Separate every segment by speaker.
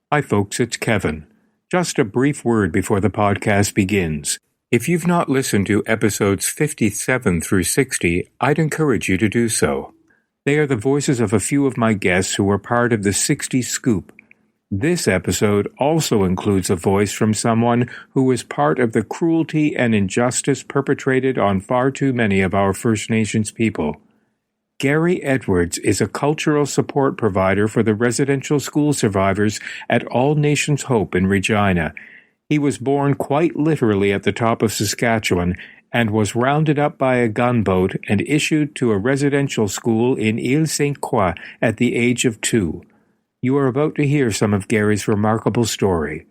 Speaker 1: Hi folks, it's Kevin. Just a brief word before the podcast begins. If you've not listened to episodes 57 through 60, I'd encourage you to do so. They are the voices of a few of my guests who were part of the 60 Scoop. This episode also includes a voice from someone who was part of the cruelty and injustice perpetrated on far too many of our First Nations people. Gary Edwards is a cultural support provider for the residential school survivors at All Nations Hope in Regina. He was born quite literally at the top of Saskatchewan and was rounded up by a gunboat and issued to a residential school in Ile Ste Croix at the age of 2. You are about to hear some of Gary's remarkable story.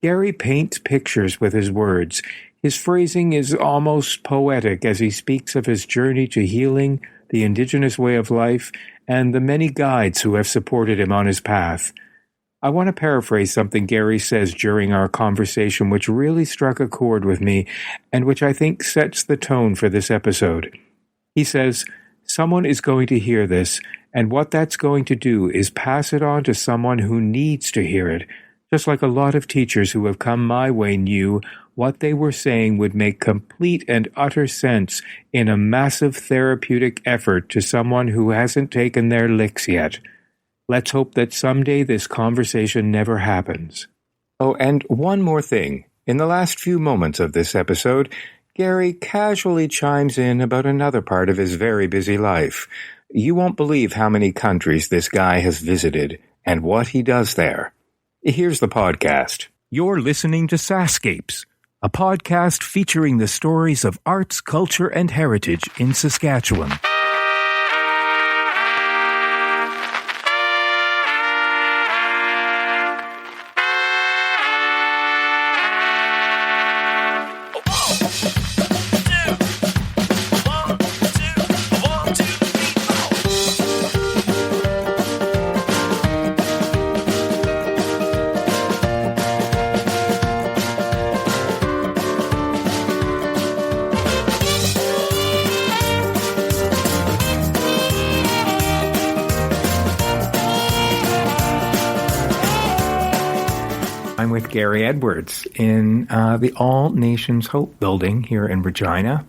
Speaker 1: Gary paints pictures with his words. His phrasing is almost poetic as he speaks of his journey to healing, the Indigenous way of life, and the many guides who have supported him on his path. I want to paraphrase something Gary says during our conversation which really struck a chord with me and which I think sets the tone for this episode. He says, "Someone is going to hear this, and what that's going to do is pass it on to someone who needs to hear it, just like a lot of teachers who have come my way knew what they were saying would make complete and utter sense in a massive therapeutic effort to someone who hasn't taken their licks yet. Let's hope that someday this conversation never happens." Oh, and one more thing. In the last few moments of this episode, Gary casually chimes in about another part of his very busy life. You won't believe how many countries this guy has visited and what he does there. Here's the podcast. You're listening to SaskScapes, a podcast featuring the stories of arts, culture, and heritage in Saskatchewan. I'm with Gary Edwards in the All Nations Hope building here in Regina.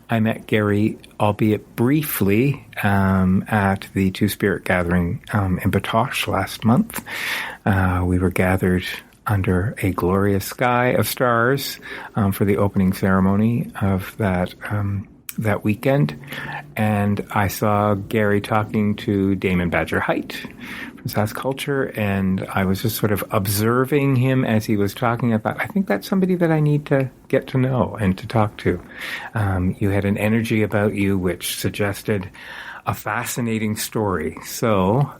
Speaker 1: I met Gary, albeit briefly, at the Two Spirit Gathering in Batoche last month. We were gathered under a glorious sky of stars for the opening ceremony of that weekend, and I saw Gary talking to Damon Badger Height from Sask Culture, and I was just sort of observing him as he was talking. I thought, I think that's somebody that I need to get to know and to talk to. You had an energy about you which suggested a fascinating story. So,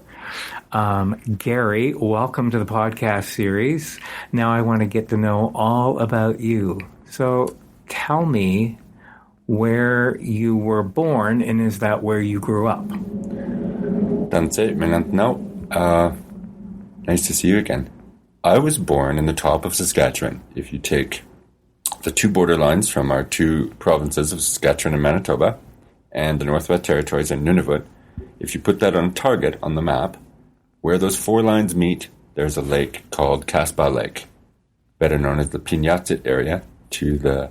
Speaker 1: Gary, welcome to the podcast series. Now I want to get to know all about you. So tell me where you were born, and is that where you grew up?
Speaker 2: That's it, no. Nice to see you again. I was born in the top of Saskatchewan. If you take the two borderlines from our two provinces of Saskatchewan and Manitoba, and the Northwest Territories and Nunavut, if you put that on a target on the map, where those four lines meet, there's a lake called Casbah Lake, better known as the Pignatsit area, to the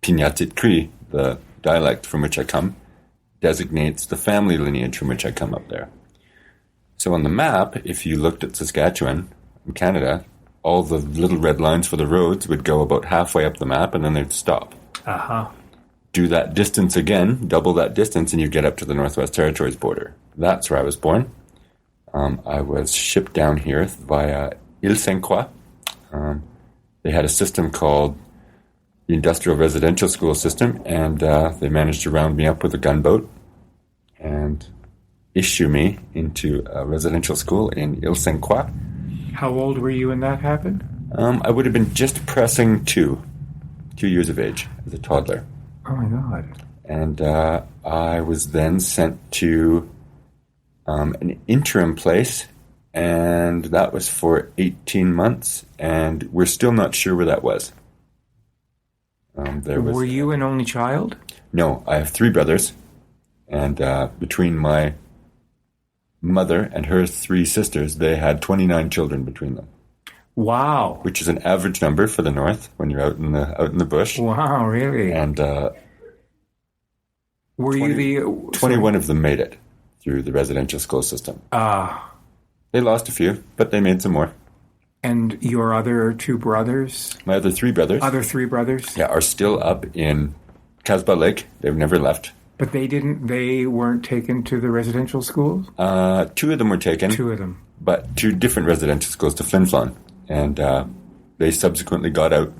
Speaker 2: Pignatsit Cree, the dialect from which I come, designates the family lineage from which I come up there. So on the map, if you looked at Saskatchewan in Canada, all the little red lines for the roads would go about halfway up the map and then they'd stop.
Speaker 1: Uh-huh.
Speaker 2: Do that distance again, double that distance, and you get up to the Northwest Territories border. That's where I was born. I was shipped down here via Ile Ste Croix. They had a system called the Industrial Residential School System, and they managed to round me up with a gunboat and issue me into a residential school in Ile Ste Croix.
Speaker 1: How old were you when that happened?
Speaker 2: I would have been just pressing 2 years of age as a toddler.
Speaker 1: Oh my God.
Speaker 2: And I was then sent to an interim place, and that was for 18 months, and we're still not sure where that was.
Speaker 1: Were you an only child?
Speaker 2: No, I have 3 brothers, and between my mother and her 3 sisters, they had 29 children between them.
Speaker 1: Wow.
Speaker 2: Which is an average number for the North when you're out in the bush.
Speaker 1: Wow, really?
Speaker 2: And
Speaker 1: were
Speaker 2: 21 of them made it through the residential school system. They lost a few, but they made some more.
Speaker 1: And your other 2 brothers?
Speaker 2: My other 3 brothers.
Speaker 1: Other 3 brothers?
Speaker 2: Yeah, are still up in Casbah Lake. They've never left.
Speaker 1: But they weren't taken to the residential schools?
Speaker 2: 2 of them were taken.
Speaker 1: 2 of them.
Speaker 2: But 2 different residential schools to Flin Flon. And they subsequently got out.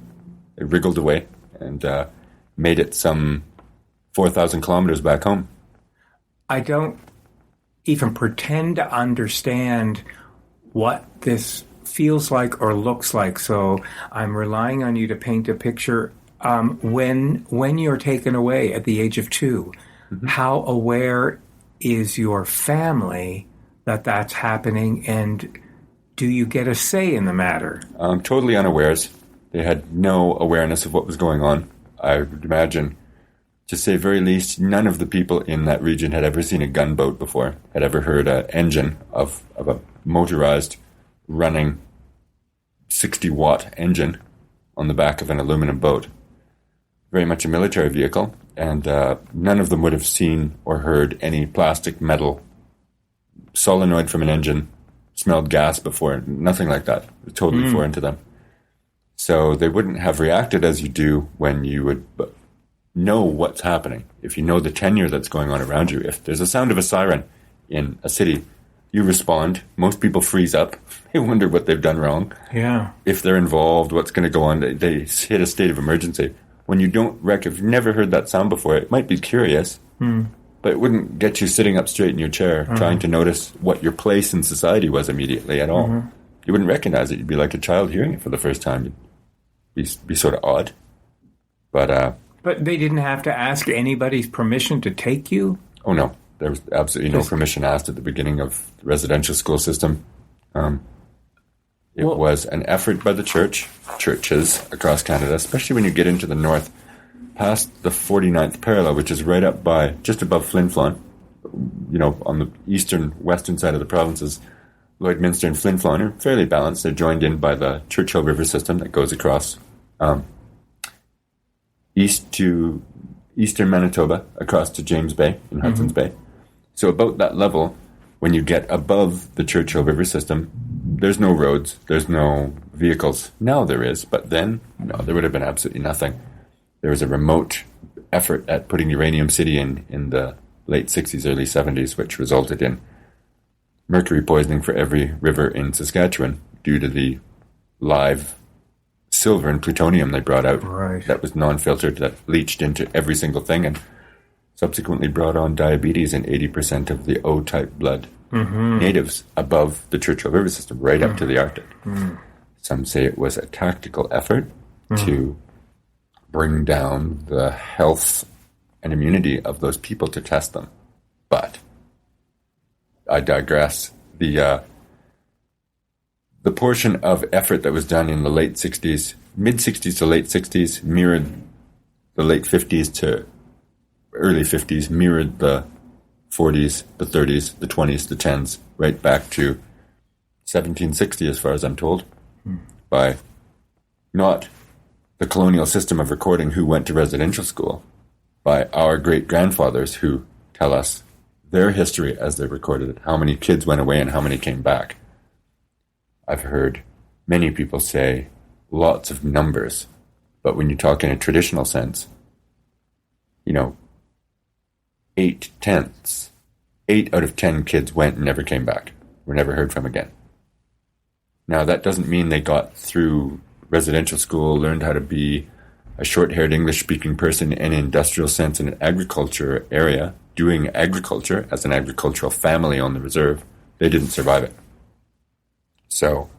Speaker 2: They wriggled away and made it some 4,000 kilometers back home.
Speaker 1: I don't even pretend to understand what this feels like or looks like. So I'm relying on you to paint a picture. When you're taken away at the age of 2, how aware is your family that that's happening, and do you get a say in the matter?
Speaker 2: Totally unawares. They had no awareness of what was going on. I would imagine, to say very least, none of the people in that region had ever seen a gunboat before, had ever heard an engine of a motorized, running 60-watt engine on the back of an aluminum boat. Very much a military vehicle, and none of them would have seen or heard any plastic, metal, solenoid from an engine, smelled gas before, nothing like that. It was totally foreign to them. So they wouldn't have reacted as you do when you would know what's happening. If you know the tenure that's going on around you, if there's a sound of a siren in a city, you respond. Most people freeze up. They wonder what they've done wrong.
Speaker 1: Yeah.
Speaker 2: If they're involved, what's going to go on. They hit a state of emergency. When you don't if you've never heard that sound before, it might be curious, but it wouldn't get you sitting up straight in your chair trying to notice what your place in society was immediately at all. You wouldn't recognize it. You'd be like a child hearing it for the first time. You'd be sort of odd. But
Speaker 1: they didn't have to ask anybody's permission to take you?
Speaker 2: Oh, no. There was absolutely no permission asked at the beginning of the residential school system. It was an effort by the churches across Canada, especially when you get into the north, past the 49th parallel, which is right up by, just above Flin Flon, on the western side of the provinces. Lloydminster and Flin Flon are fairly balanced. They're joined in by the Churchill River system that goes across east to eastern Manitoba, across to James Bay in Hudson's Bay. So about that level, when you get above the Churchill River system, there's no roads, there's no vehicles. Now there is, but then, no, there would have been absolutely nothing. There was a remote effort at putting Uranium City in the late 60s, early 70s, which resulted in mercury poisoning for every river in Saskatchewan due to the live silver and plutonium they brought out.
Speaker 1: Right.
Speaker 2: That was non-filtered, that leached into every single thing and subsequently brought on diabetes in 80% of the O-type blood natives above the Churchill River system, right up to the Arctic. Some say it was a tactical effort to bring down the health and immunity of those people to test them. But I digress. The portion of effort that was done in the late 60s, mid-60s to late 60s, mirrored the late 50s to early 50s, mirrored the 40s, the 30s, the 20s, the 10s, right back to 1760, as far as I'm told, by not the colonial system of recording who went to residential school, by our great-grandfathers who tell us their history as they recorded it, how many kids went away and how many came back. I've heard many people say lots of numbers, but when you talk in a traditional sense, 8/10. 8 out of 10 kids went and never came back, were never heard from again. Now, that doesn't mean they got through residential school, learned how to be a short-haired English-speaking person in an industrial sense in an agriculture area, doing agriculture as an agricultural family on the reserve. They didn't survive it. So,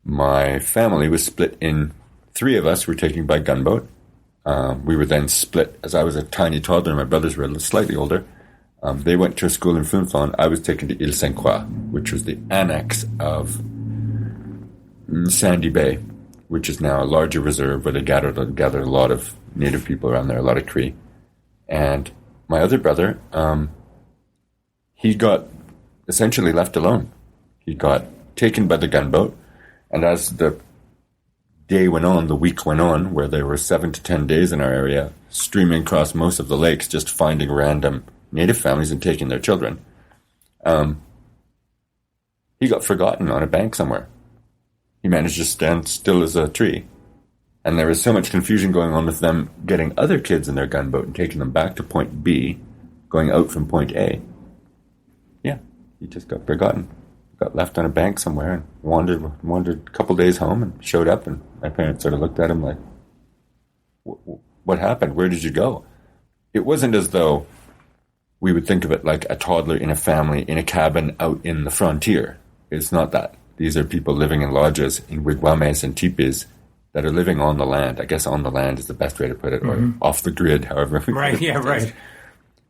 Speaker 2: my family was split in 3 of us were taken by gunboat. We were then split as I was a tiny toddler and my brothers were slightly older. They went to a school in Flin Flon. I was taken to Ile Ste, which was the annex of Sandy Bay, which is now a larger reserve where they gathered a lot of native people around there, a lot of Croix. And my other brother, he got essentially left alone. He got taken by the gunboat, and as the day went on, the week went on, where there were 7 to 10 days in our area, streaming across most of the lakes, just finding random native families and taking their children. He got forgotten on a bank somewhere. He managed to stand still as a tree. And there was so much confusion going on with them getting other kids in their gunboat and taking them back to point B, going out from point A. Yeah, he just got forgotten. Got left on a bank somewhere and wandered a couple days home and showed up, and my parents sort of looked at him like, what happened? Where did you go? It wasn't as though we would think of it like a toddler in a family in a cabin out in the frontier. It's not that. These are people living in lodges, in wigwames and tipis that are living on the land. I guess on the land is the best way to put it, or off the grid, however.
Speaker 1: Right, yeah, right.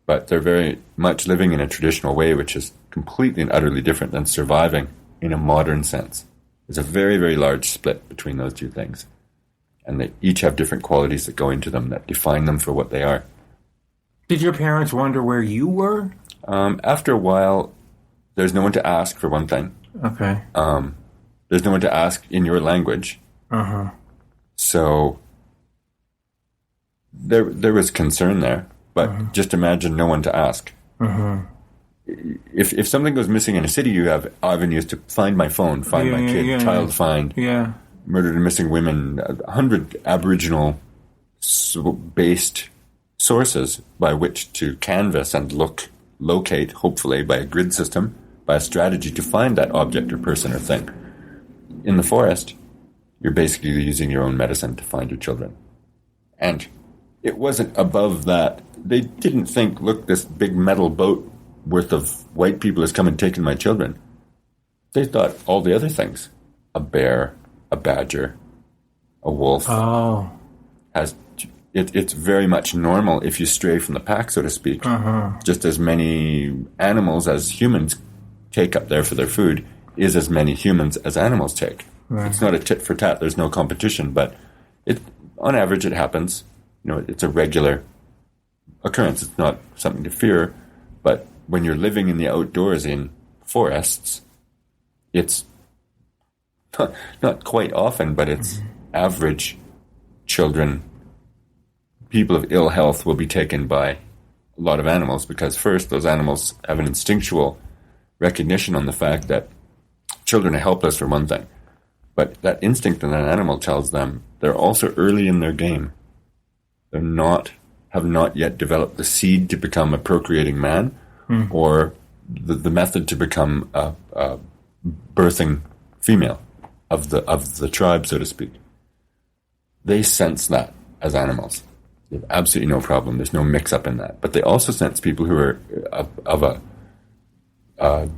Speaker 2: But they're very much living in a traditional way, which is completely and utterly different than surviving in a modern sense. There's a very, very large split between those two things. And they each have different qualities that go into them that define them for what they are.
Speaker 1: Did your parents wonder where you were?
Speaker 2: After a while, there's no one to ask, for one thing.
Speaker 1: Okay.
Speaker 2: There's no one to ask in your language.
Speaker 1: Uh-huh.
Speaker 2: So there was concern there. But just imagine no one to ask. If something goes missing in a city, you have avenues to find my phone, find my kid, child find, murdered and missing women, 100 Aboriginal-based sources by which to canvass and locate, hopefully, by a grid system, by a strategy to find that object or person or thing. In the forest, you're basically using your own medicine to find your children. And it wasn't above that. They didn't think, look, this big metal boat worth of white people has come and taken my children. They thought all the other things. A bear, a badger, a wolf.
Speaker 1: Oh.
Speaker 2: It's very much normal if you stray from the pack, so to speak. Just as many animals as humans take up there for their food is as many humans as animals take. Right. It's not a tit for tat. There's no competition, but on average it happens. It's a regular occurrence. It's not something to fear, but when you're living in the outdoors in forests, it's not quite often, but it's average children, people of ill health will be taken by a lot of animals because first, those animals have an instinctual recognition on the fact that children are helpless for one thing, but that instinct in an animal tells them they're also early in their game. Have not yet developed the seed to become a procreating man, or the method to become a birthing female of the tribe, so to speak. They sense that as animals. They have absolutely no problem. There's no mix-up in that. But they also sense people who are of a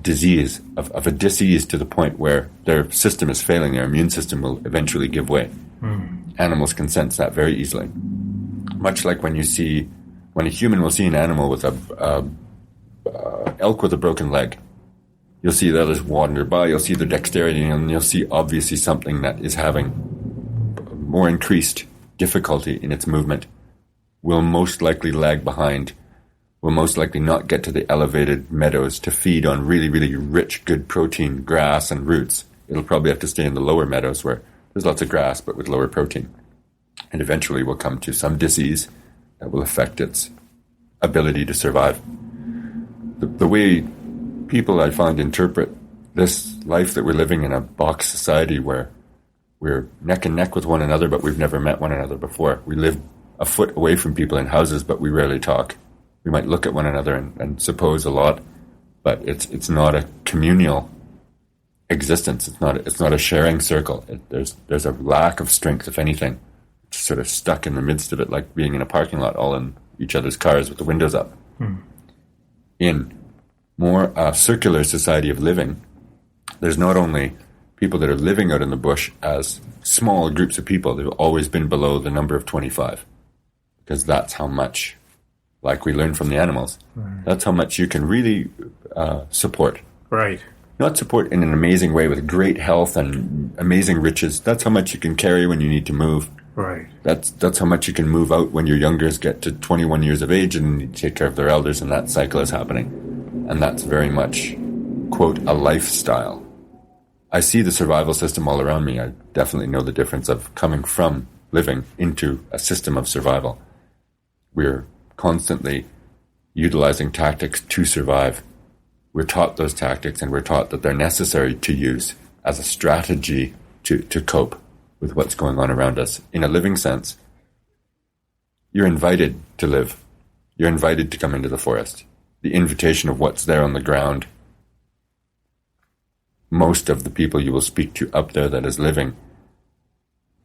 Speaker 2: disease, of a disease to the point where their system is failing, their immune system will eventually give way. Animals can sense that very easily. Much like when a human will see an animal with a elk with a broken leg, you'll see the others wander by, you'll see their dexterity, and you'll see obviously something that is having more increased difficulty in its movement, will most likely lag behind, will most likely not get to the elevated meadows to feed on really, really rich, good protein grass and roots. It'll probably have to stay in the lower meadows where there's lots of grass, but with lower protein. And eventually will come to some disease that will affect its ability to survive. The way people, I find, interpret this life that we're living in a box society where we're neck and neck with one another, but we've never met one another before. We live a foot away from people in houses, but we rarely talk. We might look at one another and suppose a lot, but it's not a communal existence. It's not a sharing circle. There's a lack of strength, if anything. Sort of stuck in the midst of it, like being in a parking lot, all in each other's cars with the windows up. In more circular society of living, there's not only people that are living out in the bush as small groups of people. They've always been below the number of 25, because that's how much, like we learned from the animals, that's how much you can really support.
Speaker 1: Right.
Speaker 2: Not support in an amazing way with great health and amazing riches. That's how much you can carry when you need to move.
Speaker 1: Right.
Speaker 2: That's how much you can move out when your youngers get to 21 years of age and need to take care of their elders, and that cycle is happening. And that's very much quote, a lifestyle. I see the survival system all around me. I definitely know the difference of coming from living into a system of survival. We're constantly utilizing tactics to survive. We're taught those tactics, and we're taught that they're necessary to use as a strategy to cope with what's going on around us. In a living sense, you're invited to live. You're invited to come into the forest. The invitation of what's there on the ground. Most of the people you will speak to up there that is living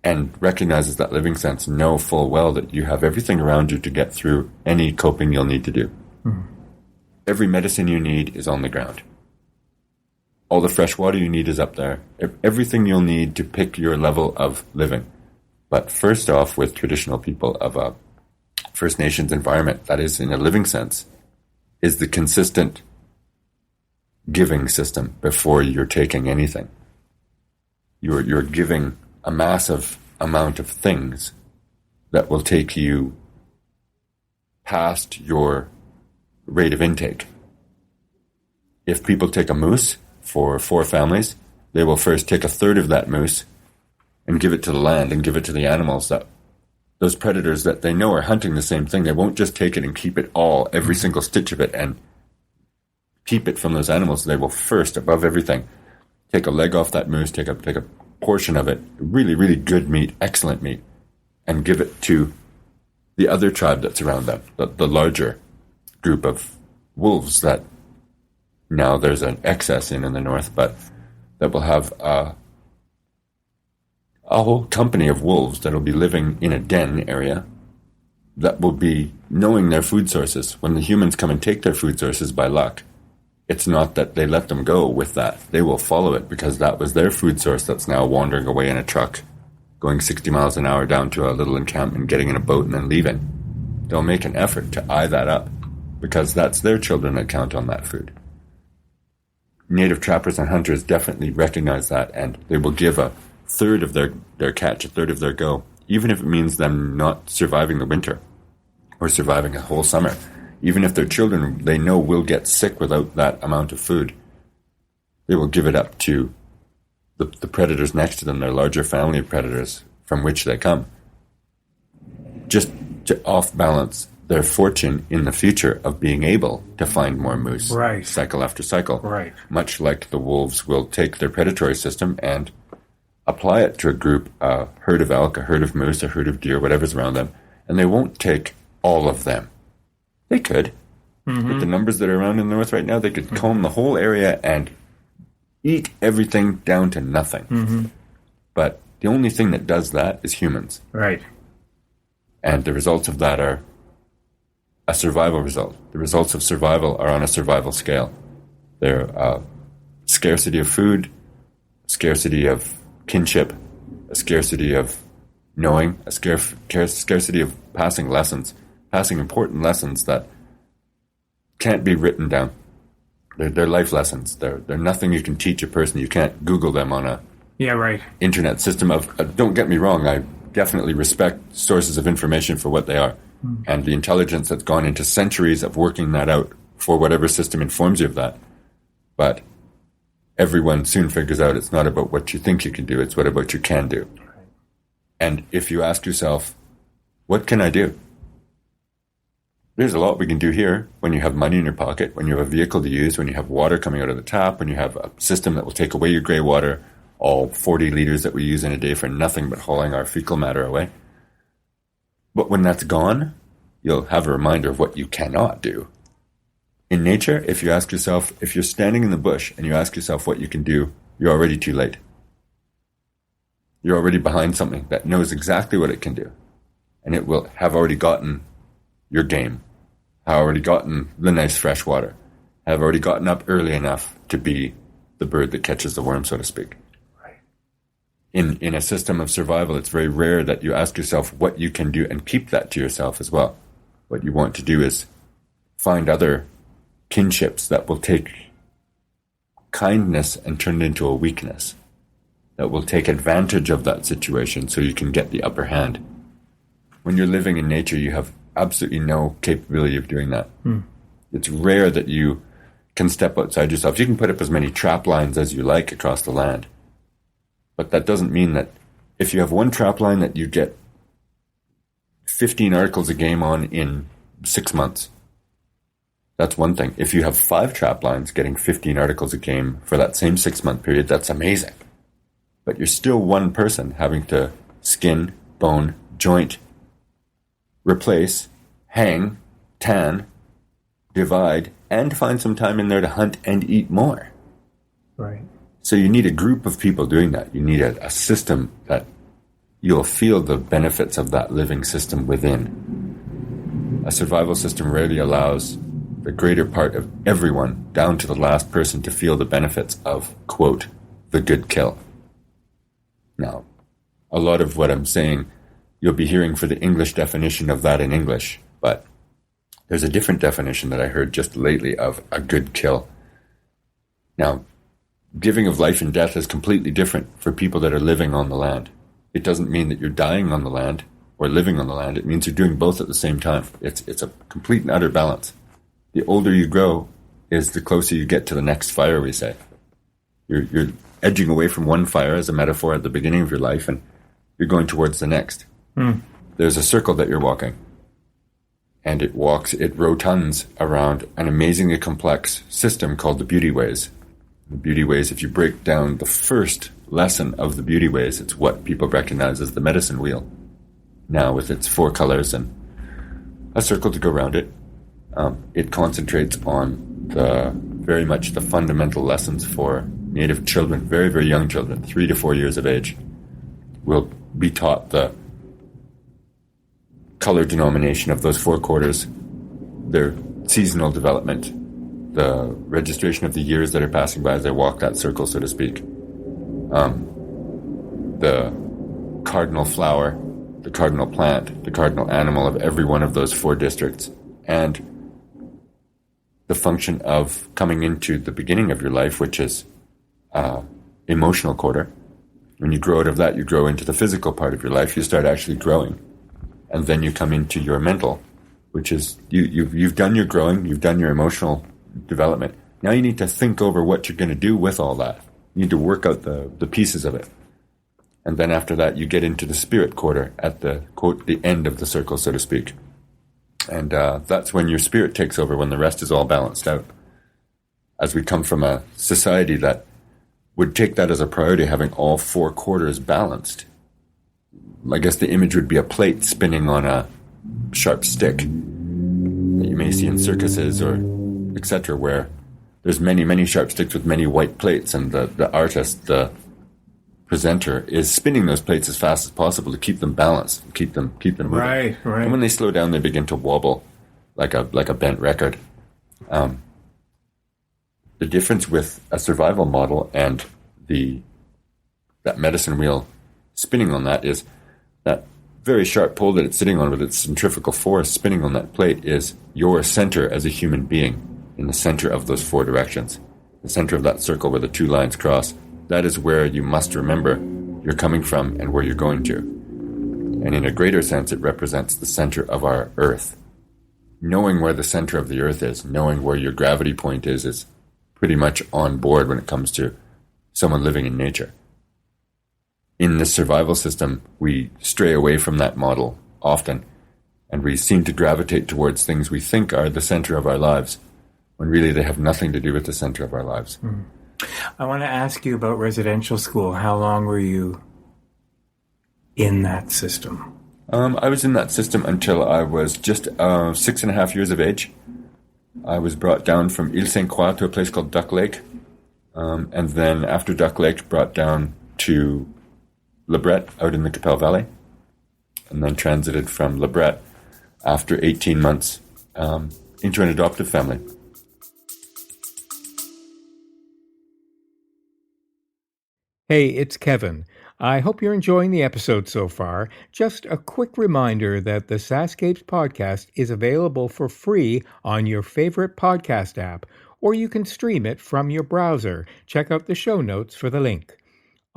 Speaker 2: and recognizes that living sense know full well that you have everything around you to get through any coping you'll need to do. Mm-hmm. Every medicine you need is on the ground. All the fresh water you need is up there. Everything you'll need to pick your level of living. But first off, with traditional people of a First Nations environment, that is in a living sense, is the consistent giving system before you're taking anything. You're giving a massive amount of things that will take you past your rate of intake. If people take a moose for 4 families, they will first take a third of that moose and give it to the land and give it to the animals, that those predators that they know are hunting the same thing. They won't just take it and keep it all, every single stitch of it, and keep it from those animals. They will first, above everything, take a leg off that moose, take a portion of it, really, really good meat, excellent meat, and give it to the other tribe that's around them, the larger group of wolves that now there's an excess in the north, but that will have a whole company of wolves that will be living in a den area that will be knowing their food sources. When the humans come and take their food sources by luck, it's not that they let them go with that. They will follow it because that was their food source that's now wandering away in a truck, going 60 miles an hour down to a little encampment, getting in a boat and then leaving. They'll make an effort to eye that up because that's their children that count on that food. Native trappers and hunters definitely recognize that, and they will give a third of their catch, a third of their go, even if it means them not surviving the winter or surviving a whole summer. Even if their children, they know, will get sick without that amount of food, they will give it up to the predators next to them, their larger family of predators from which they come, just to off-balance their fortune in the future of being able to find more moose,
Speaker 1: right,
Speaker 2: cycle after cycle.
Speaker 1: Right.
Speaker 2: Much like the wolves will take their predatory system and apply it to a group, a herd of elk, a herd of moose, a herd of deer, whatever's around them, and they won't take all of them. They could. Mm-hmm. With the numbers that are around in the north right now, they could comb the whole area and eat everything down to nothing. Mm-hmm. But the only thing that does that is humans.
Speaker 1: Right.
Speaker 2: And the results of that are a survival result. The results of survival are on a survival scale. They're scarcity of food, scarcity of kinship, a scarcity of knowing, a scarcity of passing lessons, passing important lessons that can't be written down. They're life lessons. They're nothing you can teach a person. You can't Google them on a internet system of. Don't get me wrong. I definitely respect sources of information for what they are, and the intelligence that's gone into centuries of working that out for whatever system informs you of that. But everyone soon figures out it's not about what you think you can do. It's what about you can do. And if you ask yourself, what can I do? There's a lot we can do here when you have money in your pocket, when you have a vehicle to use, when you have water coming out of the tap, when you have a system that will take away your grey water, all 40 liters that we use in a day for nothing but hauling our fecal matter away. But when that's gone, you'll have a reminder of what you cannot do. In nature, if you ask yourself, if you're standing in the bush and you ask yourself what you can do, you're already too late. You're already behind something that knows exactly what it can do. And it will have already gotten your game, have already gotten the nice fresh water, have already gotten up early enough to be the bird that catches the worm, so to speak. Right. In a system of survival, it's very rare that you ask yourself what you can do and keep that to yourself as well. What you want to do is find other kinships that will take kindness and turn it into a weakness, that will take advantage of that situation so you can get the upper hand. When you're living in nature, you have absolutely no capability of doing that. It's rare that you can step outside yourself. You can put up as many trap lines as you like across the land. But that doesn't mean that if you have one trap line that you get 15 articles a game on in 6 months, that's one thing. If you have 5 trap lines getting 15 articles a game for that same 6-month period, that's amazing. But you're still one person having to skin, bone, joint, replace, hang, tan, divide, and find some time in there to hunt and eat more.
Speaker 1: Right.
Speaker 2: So you need a group of people doing that. You need a system that you'll feel the benefits of that living system within. A survival system rarely allows the greater part of everyone, down to the last person, to feel the benefits of, quote, the good kill. Now, a lot of what I'm saying, you'll be hearing for the English definition of that in English, but there's a different definition that I heard just lately of a good kill. Now, giving of life and death is completely different for people that are living on the land. It doesn't mean that you're dying on the land or living on the land. It means you're doing both at the same time. It's a complete and utter balance. The older you grow is the closer you get to the next fire, we say. You're edging away from one fire as a metaphor at the beginning of your life, and you're going towards the next. There's a circle that you're walking, and it rotunds around an amazingly complex system called the beauty ways. The beauty ways, if you break down the first lesson of the beauty ways, it's what people recognize as the medicine wheel. Now, with its 4 colors and a circle to go around it, it concentrates on very much the fundamental lessons for Native children, very, very young children, 3 to 4 years of age, will be taught the color denomination of those 4 quarters, their seasonal development, the registration of the years that are passing by as they walk that circle, so to speak, the cardinal flower, the cardinal plant, the cardinal animal of every one of those 4 districts, and the function of coming into the beginning of your life, which is emotional quarter. When you grow out of that, you grow into the physical part of your life. You start actually growing. And then you come into your mental, which is you've done your growing, you've done your emotional development. Now you need to think over what you're going to do with all that. You need to work out the pieces of it. And then after that, you get into the spirit quarter at the, quote, the end of the circle, so to speak. And that's when your spirit takes over, when the rest is all balanced out. As we come from a society that would take that as a priority, having all 4 quarters balanced. I guess the image would be a plate spinning on a sharp stick that you may see in circuses or etc., where there's many, many sharp sticks with many white plates, and the artist, the presenter, is spinning those plates as fast as possible to keep them balanced, keep them moving.
Speaker 1: Right.
Speaker 2: And when they slow down, they begin to wobble like a bent record. The difference with a survival model and that medicine wheel spinning on that is that very sharp pole that it's sitting on with its centrifugal force spinning on that plate is your center as a human being, in the center of those 4 directions. The center of that circle where the 2 lines cross, that is where you must remember you're coming from and where you're going to. And in a greater sense, it represents the center of our Earth. Knowing where the center of the Earth is, knowing where your gravity point is pretty much on board when it comes to someone living in nature. In this survival system, we stray away from that model often, and we seem to gravitate towards things we think are the center of our lives, when really they have nothing to do with the center of our lives.
Speaker 1: I want to ask you about residential school. How long were you in that system?
Speaker 2: I was in that system until I was just 6.5 years of age. I was brought down from Ile Ste to a place called Duck Lake, and then after Duck Lake, brought down to Le Bret out in the Capel Valley, and then transited from Le Bret after 18 months into an adoptive family.
Speaker 1: Hey, it's Kevin. I hope you're enjoying the episode so far. Just a quick reminder that the SaskScapes podcast is available for free on your favorite podcast app, or you can stream it from your browser. Check out the show notes for the link.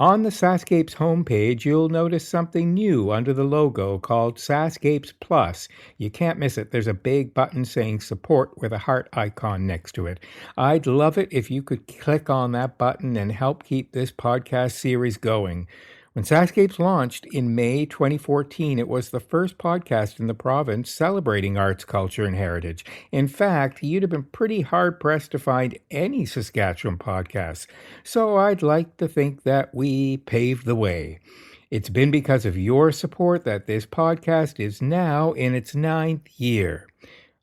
Speaker 1: On the SaskScapes homepage, you'll notice something new under the logo called SaskScapes Plus. You can't miss it. There's a big button saying support with a heart icon next to it. I'd love it if you could click on that button and help keep this podcast series going. When SaskScapes launched in May 2014, it was the first podcast in the province celebrating arts, culture, and heritage. In fact, you'd have been pretty hard-pressed to find any Saskatchewan podcasts. So I'd like to think that we paved the way. It's been because of your support that this podcast is now in its 9th year.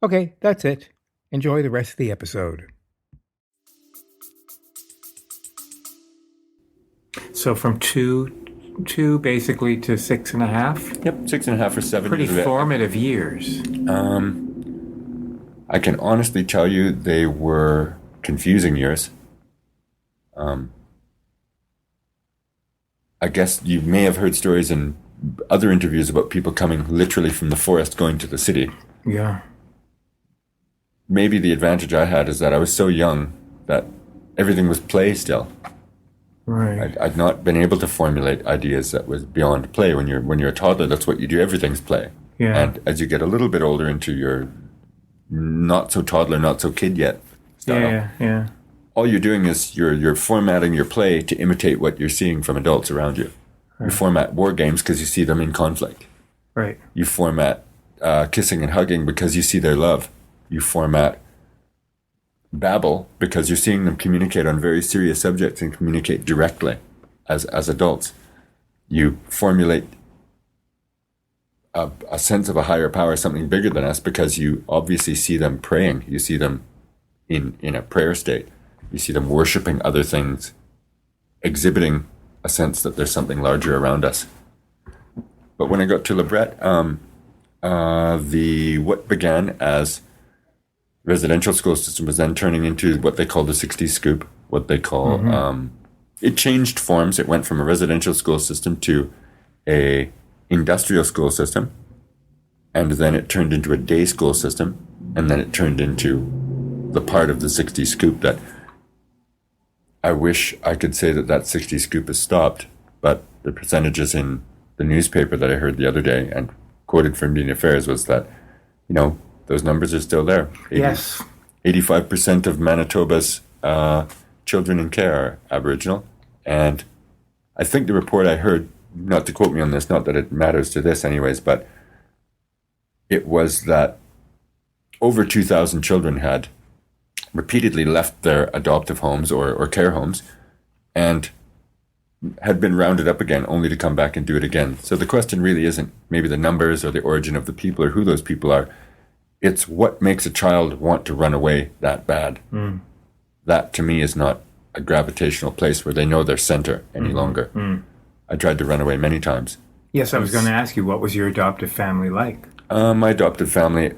Speaker 1: Okay, that's it. Enjoy the rest of the episode. So from two basically to 6.5.
Speaker 2: Yep, 6.5 or 7
Speaker 1: Pretty
Speaker 2: years.
Speaker 1: Formative years.
Speaker 2: I can honestly tell you they were confusing years. I guess you may have heard stories in other interviews about people coming literally from the forest going to the city.
Speaker 1: Yeah.
Speaker 2: Maybe the advantage I had is that I was so young that everything was play still.
Speaker 1: Right.
Speaker 2: I'd not been able to formulate ideas that was beyond play. When you're a toddler, that's what you do. Everything's play.
Speaker 1: Yeah.
Speaker 2: And as you get a little bit older into your not so toddler, not so kid yet style,
Speaker 1: Yeah.
Speaker 2: all you're doing is you're formatting your play to imitate what you're seeing from adults around you. Right. You format war games because you see them in conflict.
Speaker 1: Right.
Speaker 2: You format kissing and hugging because you see their love. You format babble because you're seeing them communicate on very serious subjects and communicate directly as adults. You formulate a sense of a higher power, something bigger than us, because you obviously see them praying. You see them in a prayer state. You see them worshiping other things, exhibiting a sense that there's something larger around us. But when I got to LeBret, what began as residential school system was then turning into what they call the 60s scoop, what they call, it changed forms. It went from a residential school system to a industrial school system, and then it turned into a day school system, and then it turned into the part of the 60s scoop that I wish I could say that 60s scoop has stopped, but the percentages in the newspaper that I heard the other day and quoted from Indian Affairs was that, those numbers are still there.
Speaker 1: Yes.
Speaker 2: 85% of Manitoba's children in care are Aboriginal. And I think the report I heard, not to quote me on this, not that it matters to this anyways, but it was that over 2,000 children had repeatedly left their adoptive homes or care homes and had been rounded up again only to come back and do it again. So the question really isn't maybe the numbers or the origin of the people or who those people are. It's what makes a child want to run away that bad. That, to me, is not a gravitational place where they know their center any longer. I tried to run away many times.
Speaker 1: Yes, I was going to ask you, what was your adoptive family like?
Speaker 2: My adoptive family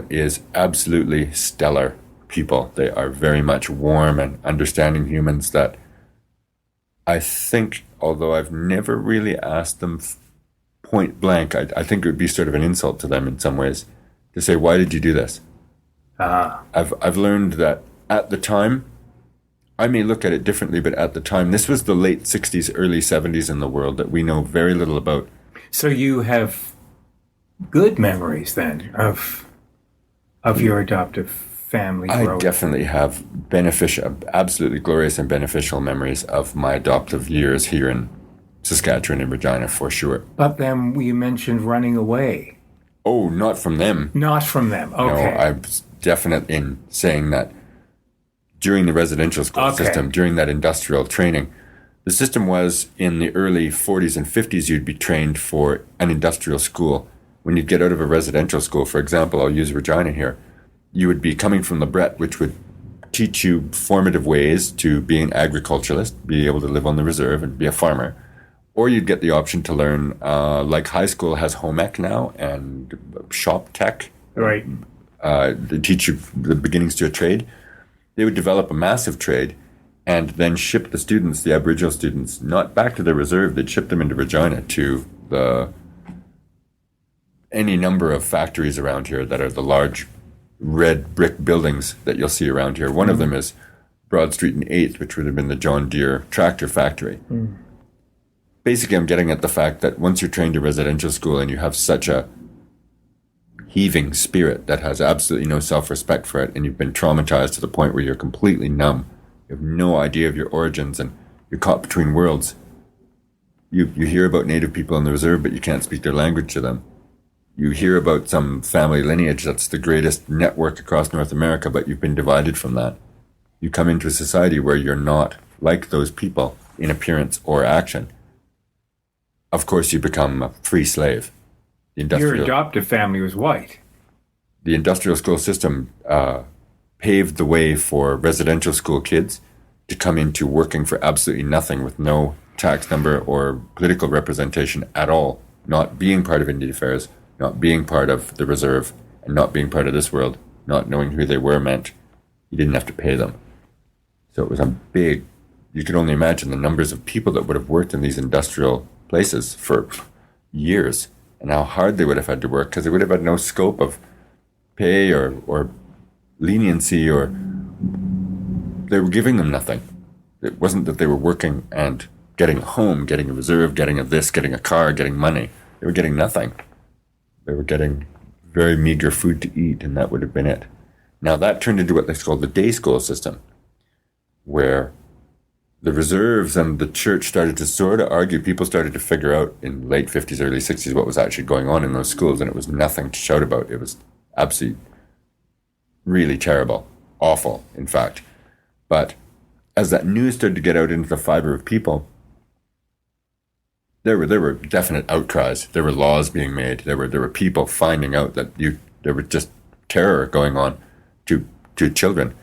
Speaker 2: is absolutely stellar people. They are very much warm and understanding humans that I think, although I've never really asked them point blank, I think it would be sort of an insult to them in some ways to say, why did you do this? I've learned that at the time, I may look at it differently, but at the time, this was the late 60s, early 70s in the world that we know very little about.
Speaker 1: So you have good memories then of your adoptive family growth?
Speaker 2: I definitely have absolutely glorious and beneficial memories of my adoptive years here in Saskatchewan and Regina, for sure.
Speaker 1: But then you mentioned running away.
Speaker 2: Oh, not from them.
Speaker 1: Not from them. Okay.
Speaker 2: No, I was definite in saying that during the residential school system, during that industrial training, the system was in the early 40s and 50s, you'd be trained for an industrial school. When you'd get out of a residential school, for example, I'll use Regina here, you would be coming from LeBret, which would teach you formative ways to be an agriculturalist, be able to live on the reserve and be a farmer. Or you'd get the option to learn, like high school has home ec now and shop tech.
Speaker 1: Right.
Speaker 2: They teach you the beginnings to a trade. They would develop a massive trade and then ship the students, the Aboriginal students, not back to the reserve. They'd ship them into Regina to any number of factories around here that are the large red brick buildings that you'll see around here. One of them is Broad Street and 8th, which would have been the John Deere tractor factory. basically I'm getting at the fact that once you're trained to residential school and you have such a heaving spirit that has absolutely no self-respect for it, and you've been traumatized to the point where you're completely numb, you have no idea of your origins, and you're caught between worlds. You hear about Native people in the reserve, but you can't speak their language to them. You hear about some family lineage that's the greatest network across North America, but you've been divided from that. You come into a society where you're not like those people in appearance or action. Of course, you become a free slave.
Speaker 1: Your adoptive family was white.
Speaker 2: The industrial school system paved the way for residential school kids to come into working for absolutely nothing with no tax number or political representation at all, not being part of Indian affairs, not being part of the reserve, and not being part of this world, not knowing who they were meant you didn't have to pay them. So it was a big, you could only imagine the numbers of people that would have worked in these industrial places for years, and how hard they would have had to work, because they would have had no scope of pay or leniency, or they were giving them nothing. It wasn't that they were working and getting a home, getting a reserve, getting a this, getting a car, getting money. They were getting nothing. They were getting very meager food to eat, and that would have been it. Now that turned into what they called the day school system, where the reserves and the church started to sort of argue. People started to figure out in late 50s, early 60s what was actually going on in those schools, and it was nothing to shout about. It was absolutely really terrible, awful, in fact. But as that news started to get out into the fiber of people, there were definite outcries. There were laws being made. There were people finding out that there was just terror going on to children.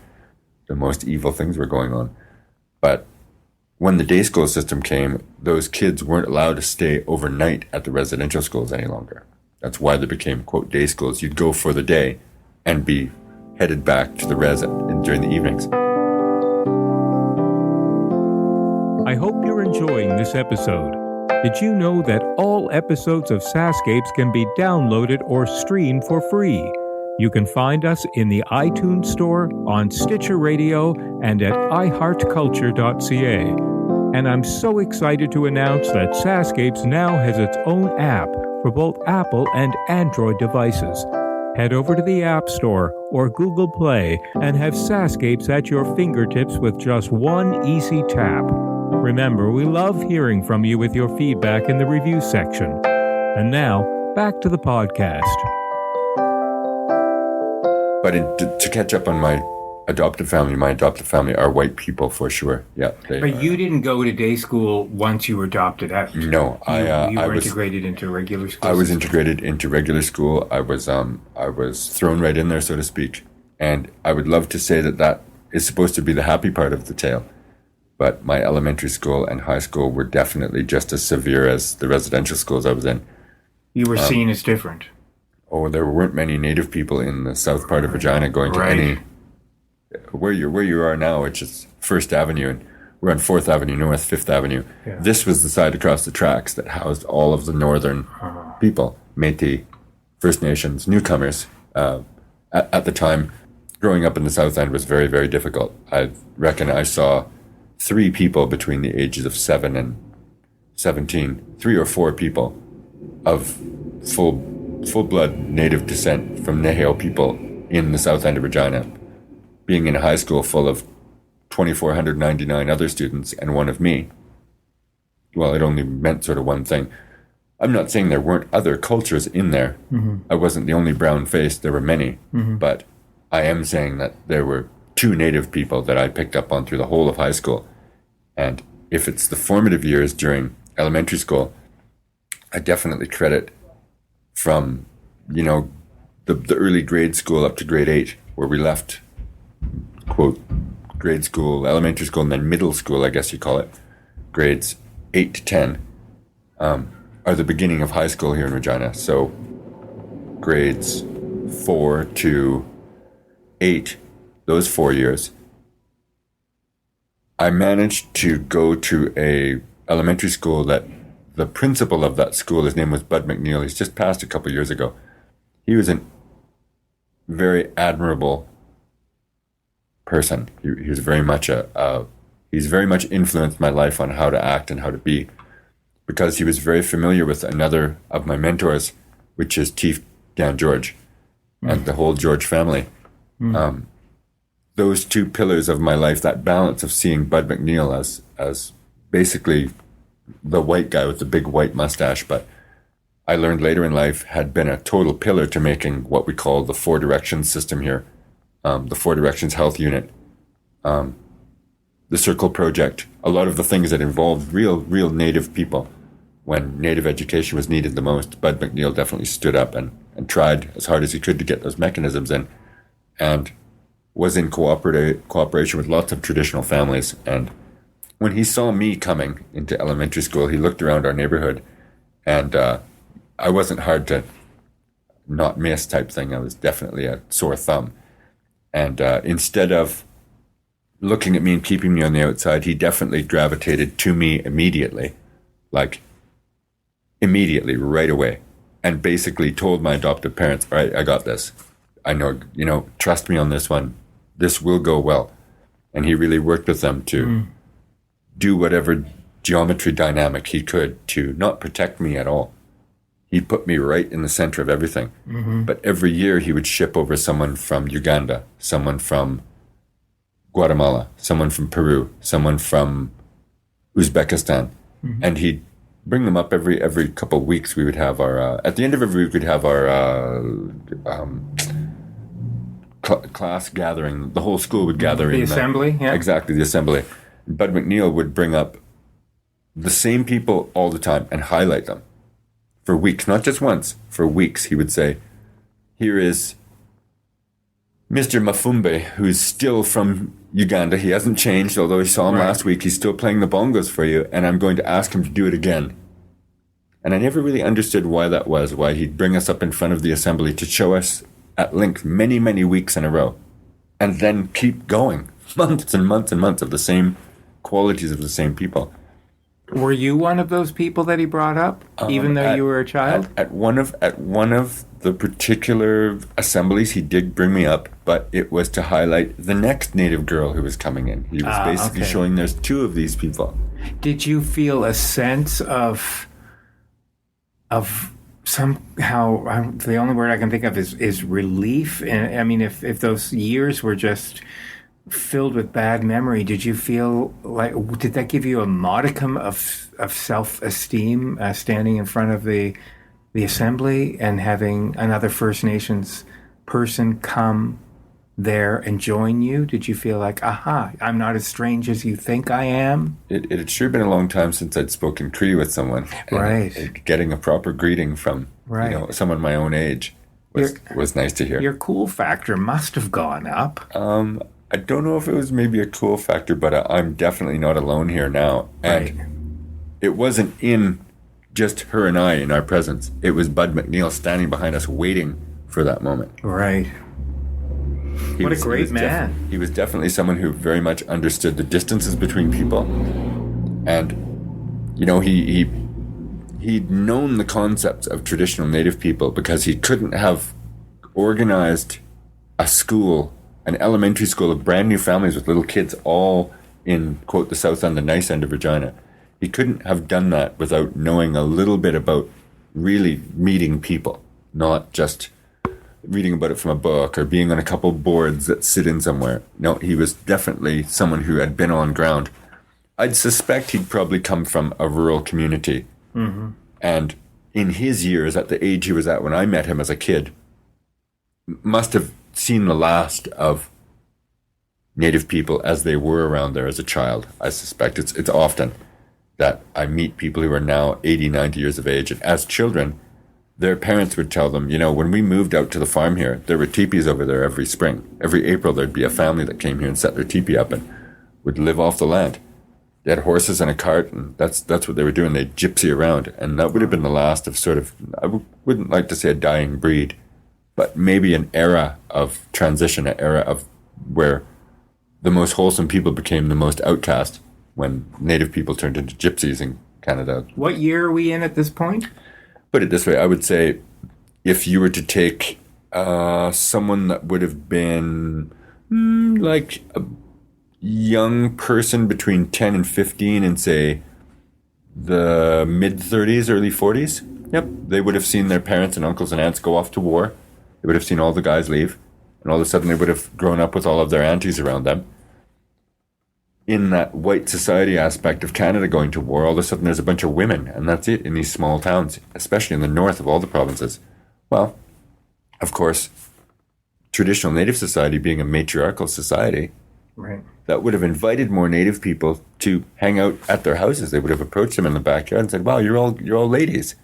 Speaker 2: The most evil things were going on. But when the day school system came, those kids weren't allowed to stay overnight at the residential schools any longer. That's why they became, quote, day schools. You'd go for the day and be headed back to the res during the evenings.
Speaker 1: I hope you're enjoying this episode. Did you know that all episodes of SaskScapes can be downloaded or streamed for free? You can find us in the iTunes Store, on Stitcher Radio, and at iHeartCulture.ca. And I'm so excited to announce that SaskScapes now has its own app for both Apple and Android devices. Head over to the App Store or Google Play and have SaskScapes at your fingertips with just one easy tap. Remember, we love hearing from you with your feedback in the review section. And now, back to the podcast.
Speaker 2: But to catch up on my adoptive family are white people for sure. Yeah.
Speaker 1: But you didn't go to day school once you were adopted out.
Speaker 2: No,
Speaker 1: you were integrated into regular school.
Speaker 2: I was integrated into regular school. I was thrown right in there, so to speak. And I would love to say that is supposed to be the happy part of the tale. But my elementary school and high school were definitely just as severe as the residential schools I was in.
Speaker 1: You were seen as different.
Speaker 2: Oh, there weren't many Native people in the south part of Regina going to any... Where you are now, which is First Avenue, and we're on 4th Avenue North, 5th Avenue. Yeah. This was the side across the tracks that housed all of the northern people, Métis, First Nations, newcomers. At the time, growing up in the South End was very, very difficult. I reckon I saw 3 people between the ages of 7 and 17, 3 or 4 people of full-blood Native descent from Nahale people in the South End of Regina, being in a high school full of 2,499 other students and one of me. Well, it only meant sort of one thing. I'm not saying there weren't other cultures in there. Mm-hmm. I wasn't the only brown face. There were many. Mm-hmm. But I am saying that there were 2 Native people that I picked up on through the whole of high school. And if it's the formative years during elementary school, I definitely credit from, the early grade school up to grade 8, where we left, quote, grade school, elementary school, and then middle school, I guess you call it, grades 8 to 10, are the beginning of high school here in Regina. So grades 4 to 8, those 4 years, I managed to go to a elementary school that the principal of that school, his name was Bud McNeil. He's just passed a couple years ago. He was a very admirable person. He was very much he's very much influenced my life on how to act and how to be. because he was very familiar with another of my mentors, which is Chief Dan George and the whole George family. Those two pillars of my life, that balance of seeing Bud McNeil as basically the white guy with the big white mustache, but I learned later in life had been a total pillar to making what we call the Four Directions system here, the Four Directions Health Unit, the Circle Project, a lot of the things that involved real Native people. When Native education was needed the most, Bud McNeil definitely stood up and tried as hard as he could to get those mechanisms in, and was in cooperation with lots of traditional families. And when he saw me coming into elementary school, he looked around our neighborhood, and I wasn't hard to not miss type thing. I was definitely a sore thumb. And instead of looking at me and keeping me on the outside, he definitely gravitated to me immediately, right away, and basically told my adoptive parents, all right, I got this. I know, trust me on this one. This will go well. And he really worked with them to do whatever geometry dynamic he could to not protect me at all. He put me right in the center of everything. But every year he would ship over someone from Uganda, someone from Guatemala, someone from Peru, someone from Uzbekistan. And he'd bring them up every couple of weeks. We would have our, at the end of every week, we'd have our class gathering. The whole school would gather in
Speaker 1: the assembly. Yeah,
Speaker 2: exactly, the assembly. Bud McNeil would bring up the same people all the time and highlight them for weeks, not just once, for weeks. He would say, here is Mr. Mafumbe, who's still from Uganda. He hasn't changed, although he saw him last week. He's still playing the bongos for you, and I'm going to ask him to do it again. And I never really understood why that was, why he'd bring us up in front of the assembly to show us at length many, many weeks in a row, and then keep going, months and months and months of the same qualities of the same people.
Speaker 1: Were you one of those people that he brought up, even though you were a child?
Speaker 2: At one of the particular assemblies, he did bring me up, but it was to highlight the next Native girl who was coming in. He was basically showing there's two of these people.
Speaker 1: Did you feel a sense of somehow? The only word I can think of is relief. And I mean, if those years were just filled with bad memory, did you feel like, did that give you a modicum of self-esteem, standing in front of the assembly and having another First Nations person come there and join you? Did you feel like, aha, I'm not as strange as you think I am?
Speaker 2: It had sure been a long time since I'd spoken Cree with someone. And getting a proper greeting from someone my own age was nice to hear.
Speaker 1: Your cool factor must have gone up.
Speaker 2: I don't know if it was maybe a cool factor, but I'm definitely not alone here now. And it wasn't in just her and I in our presence. It was Bud McNeil standing behind us waiting for that moment.
Speaker 1: Right. What a great man.
Speaker 2: He was definitely someone who very much understood the distances between people. And, he'd known the concepts of traditional Native people because he couldn't have organized a school, an elementary school of brand new families with little kids all in, quote, the south end, the nice end of Regina. He couldn't have done that without knowing a little bit about really meeting people, not just reading about it from a book or being on a couple boards that sit in somewhere. No, he was definitely someone who had been on ground. I'd suspect he'd probably come from a rural community. And in his years, at the age he was at when I met him as a kid, must have seen the last of Native people as they were around there as a child. I suspect it's often that I meet people who are now 80, 90 years of age, and as children, their parents would tell them, when we moved out to the farm here, there were teepees over there every spring. Every April, there'd be a family that came here and set their teepee up and would live off the land. They had horses and a cart, and that's what they were doing. They'd gypsy around, and that would have been the last of sort of, I wouldn't like to say a dying breed, but maybe an era of transition, an era of where the most wholesome people became the most outcast when Native people turned into gypsies in Canada.
Speaker 1: What year are we in at this point?
Speaker 2: Put it this way, I would say if you were to take someone that would have been like a young person between 10 and 15 and say the mid-30s, early 40s. Yep, they would have seen their parents and uncles and aunts go off to war. They would have seen all the guys leave. And all of a sudden they would have grown up with all of their aunties around them. In that white society aspect of Canada going to war, all of a sudden there's a bunch of women, and that's it in these small towns, especially in the north of all the provinces. Well, of course, traditional Native society being a matriarchal society,
Speaker 1: right,
Speaker 2: that would have invited more Native people to hang out at their houses. They would have approached them in the backyard and said, "Wow, you're all ladies.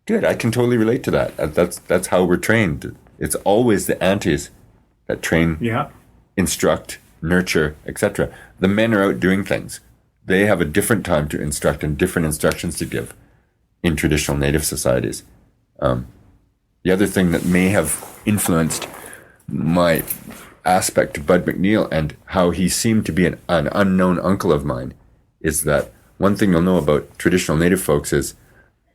Speaker 2: Good, I can totally relate to that. That's how we're trained. It's always the aunties that train, instruct, nurture, etc. The men are out doing things. They have a different time to instruct and different instructions to give in traditional Native societies. The other thing that may have influenced my aspect to Bud McNeil and how he seemed to be an unknown uncle of mine is that one thing you'll know about traditional Native folks is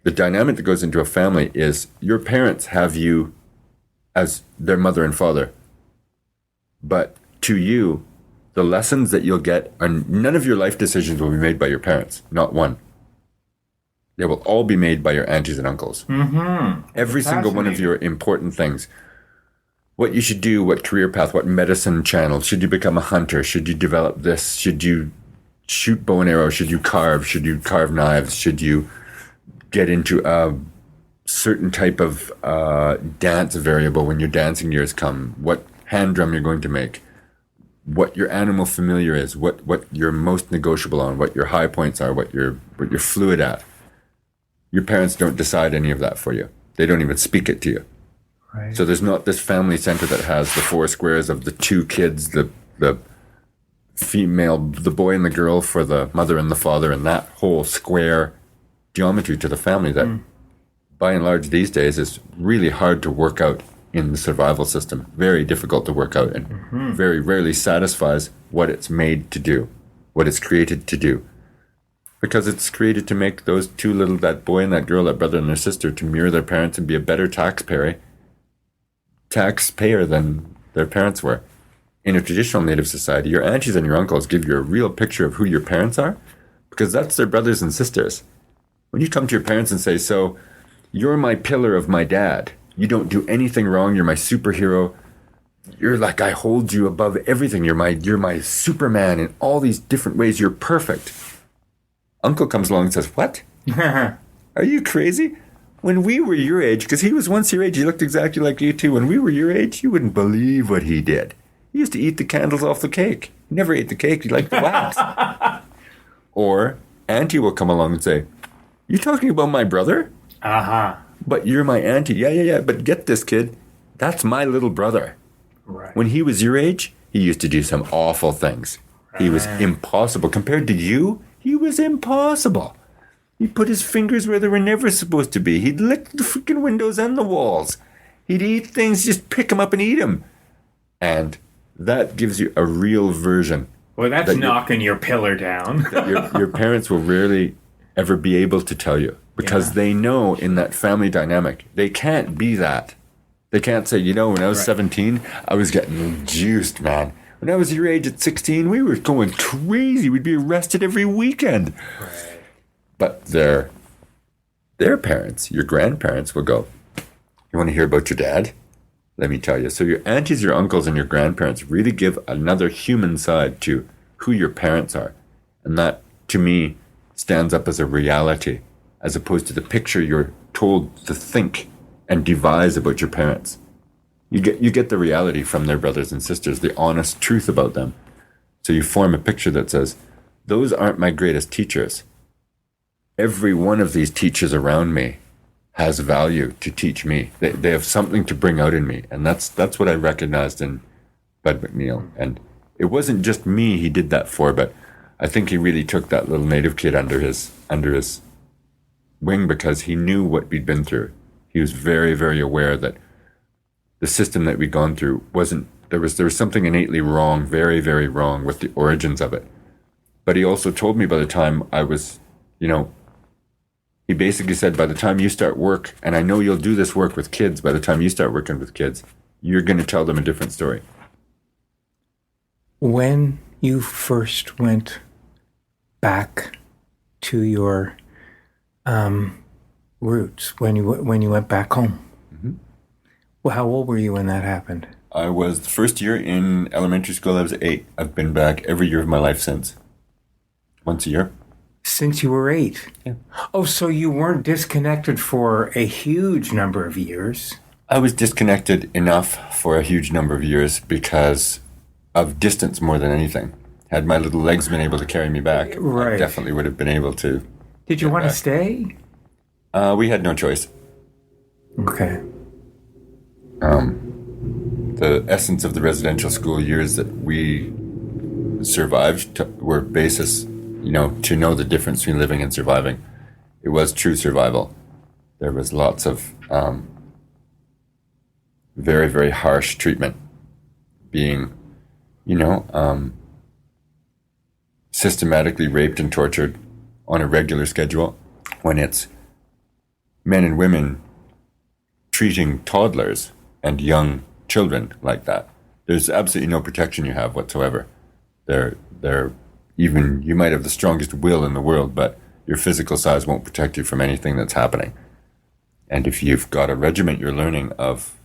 Speaker 2: the dynamic that goes into a family is your parents have you as their mother and father. But to you, the lessons that you'll get are none of your life decisions will be made by your parents, not one. They will all be made by your aunties and uncles.
Speaker 1: Mm-hmm.
Speaker 2: Every single one of your important things. What you should do, what career path, what medicine channel. Should you become a hunter? Should you develop this? Should you shoot bow and arrow? Should you carve? Should you carve knives? Should you get into a certain type of dance variable when your dancing years come? What hand drum you're going to make? What your animal familiar is? What you're most negotiable on? What your high points are? What you're fluid at? Your parents don't decide any of that for you. They don't even speak it to you.
Speaker 1: Right.
Speaker 2: So there's not this family center that has the four squares of the two kids, the female, the boy and the girl for the mother and the father, and that whole square geometry to the family that, by and large, these days is really hard to work out in the survival system. Very difficult to work out and very rarely satisfies what it's made to do, what it's created to do. Because it's created to make those two little, that boy and that girl, that brother and their sister, to mirror their parents and be a better taxpayer than their parents were. In a traditional Native society, your aunties and your uncles give you a real picture of who your parents are, because that's their brothers and sisters. When you come to your parents and say, "So, you're my pillar of my dad. You don't do anything wrong. You're my superhero. You're like, I hold you above everything. You're my Superman in all these different ways. You're perfect." Uncle comes along and says, "What? Are you crazy? When we were your age," because he was once your age, he looked exactly like you too. "When we were your age, you wouldn't believe what he did. He used to eat the candles off the cake. He never ate the cake. He liked the wax." Or auntie will come along and say, "You talking about my brother?
Speaker 1: Uh-huh.
Speaker 2: But you're my auntie." Yeah. But get this, kid. That's my little brother.
Speaker 1: Right.
Speaker 2: When he was your age, he used to do some awful things. He was impossible. Compared to you, he was impossible. He'd put his fingers where they were never supposed to be. He'd lick the freaking windows and the walls. He'd eat things, just pick them up and eat them. And that gives you a real version.
Speaker 1: Well, that's knocking your pillar down.
Speaker 2: That your parents will rarely ever be able to tell you. Because they know in that family dynamic, they can't be that. They can't say, when I was 17, I was getting juiced, man. When I was your age at 16, we were going crazy. We'd be arrested every weekend.
Speaker 1: Right.
Speaker 2: But their parents, your grandparents, will go, "You want to hear about your dad? Let me tell you." So your aunties, your uncles, and your grandparents really give another human side to who your parents are. And that, to me, stands up as a reality, as opposed to the picture you're told to think and devise about your parents. You get the reality from their brothers and sisters, the honest truth about them. So you form a picture that says, those aren't my greatest teachers. Every one of these teachers around me has value to teach me. They have something to bring out in me. And that's what I recognized in Bud McNeil. And it wasn't just me he did that for, but I think he really took that little Native kid under his wing because he knew what we'd been through. He was very, very aware that the system that we'd gone through there was something innately wrong, very, very wrong with the origins of it. But he also told me by the time I was, he basically said, by the time you start work, and I know you'll do this work with kids, by the time you start working with kids, you're going to tell them a different story.
Speaker 1: When you first went back to your roots when you went back home.
Speaker 2: Mm-hmm.
Speaker 1: Well, how old were you when that happened?
Speaker 2: I was the first year in elementary school. I was 8. I've been back every year of my life since. Once a year.
Speaker 1: Since you were 8?
Speaker 2: Yeah.
Speaker 1: Oh, so you weren't disconnected for a huge number of years.
Speaker 2: I was disconnected enough for a huge number of years because of distance more than anything. Had my little legs been able to carry me back,
Speaker 1: Right.
Speaker 2: I definitely would have been able to.
Speaker 1: Did you want to
Speaker 2: back.
Speaker 1: stay?
Speaker 2: We had no choice.
Speaker 1: Okay.
Speaker 2: The essence of the residential school years that we survived were basis, to know the difference between living and surviving. It was true survival. There was lots of very, very harsh treatment being, systematically raped and tortured on a regular schedule when it's men and women treating toddlers and young children like that. There's absolutely no protection you have whatsoever. They're even, you might have the strongest will in the world, but your physical size won't protect you from anything that's happening. And if you've got a regiment you're learning of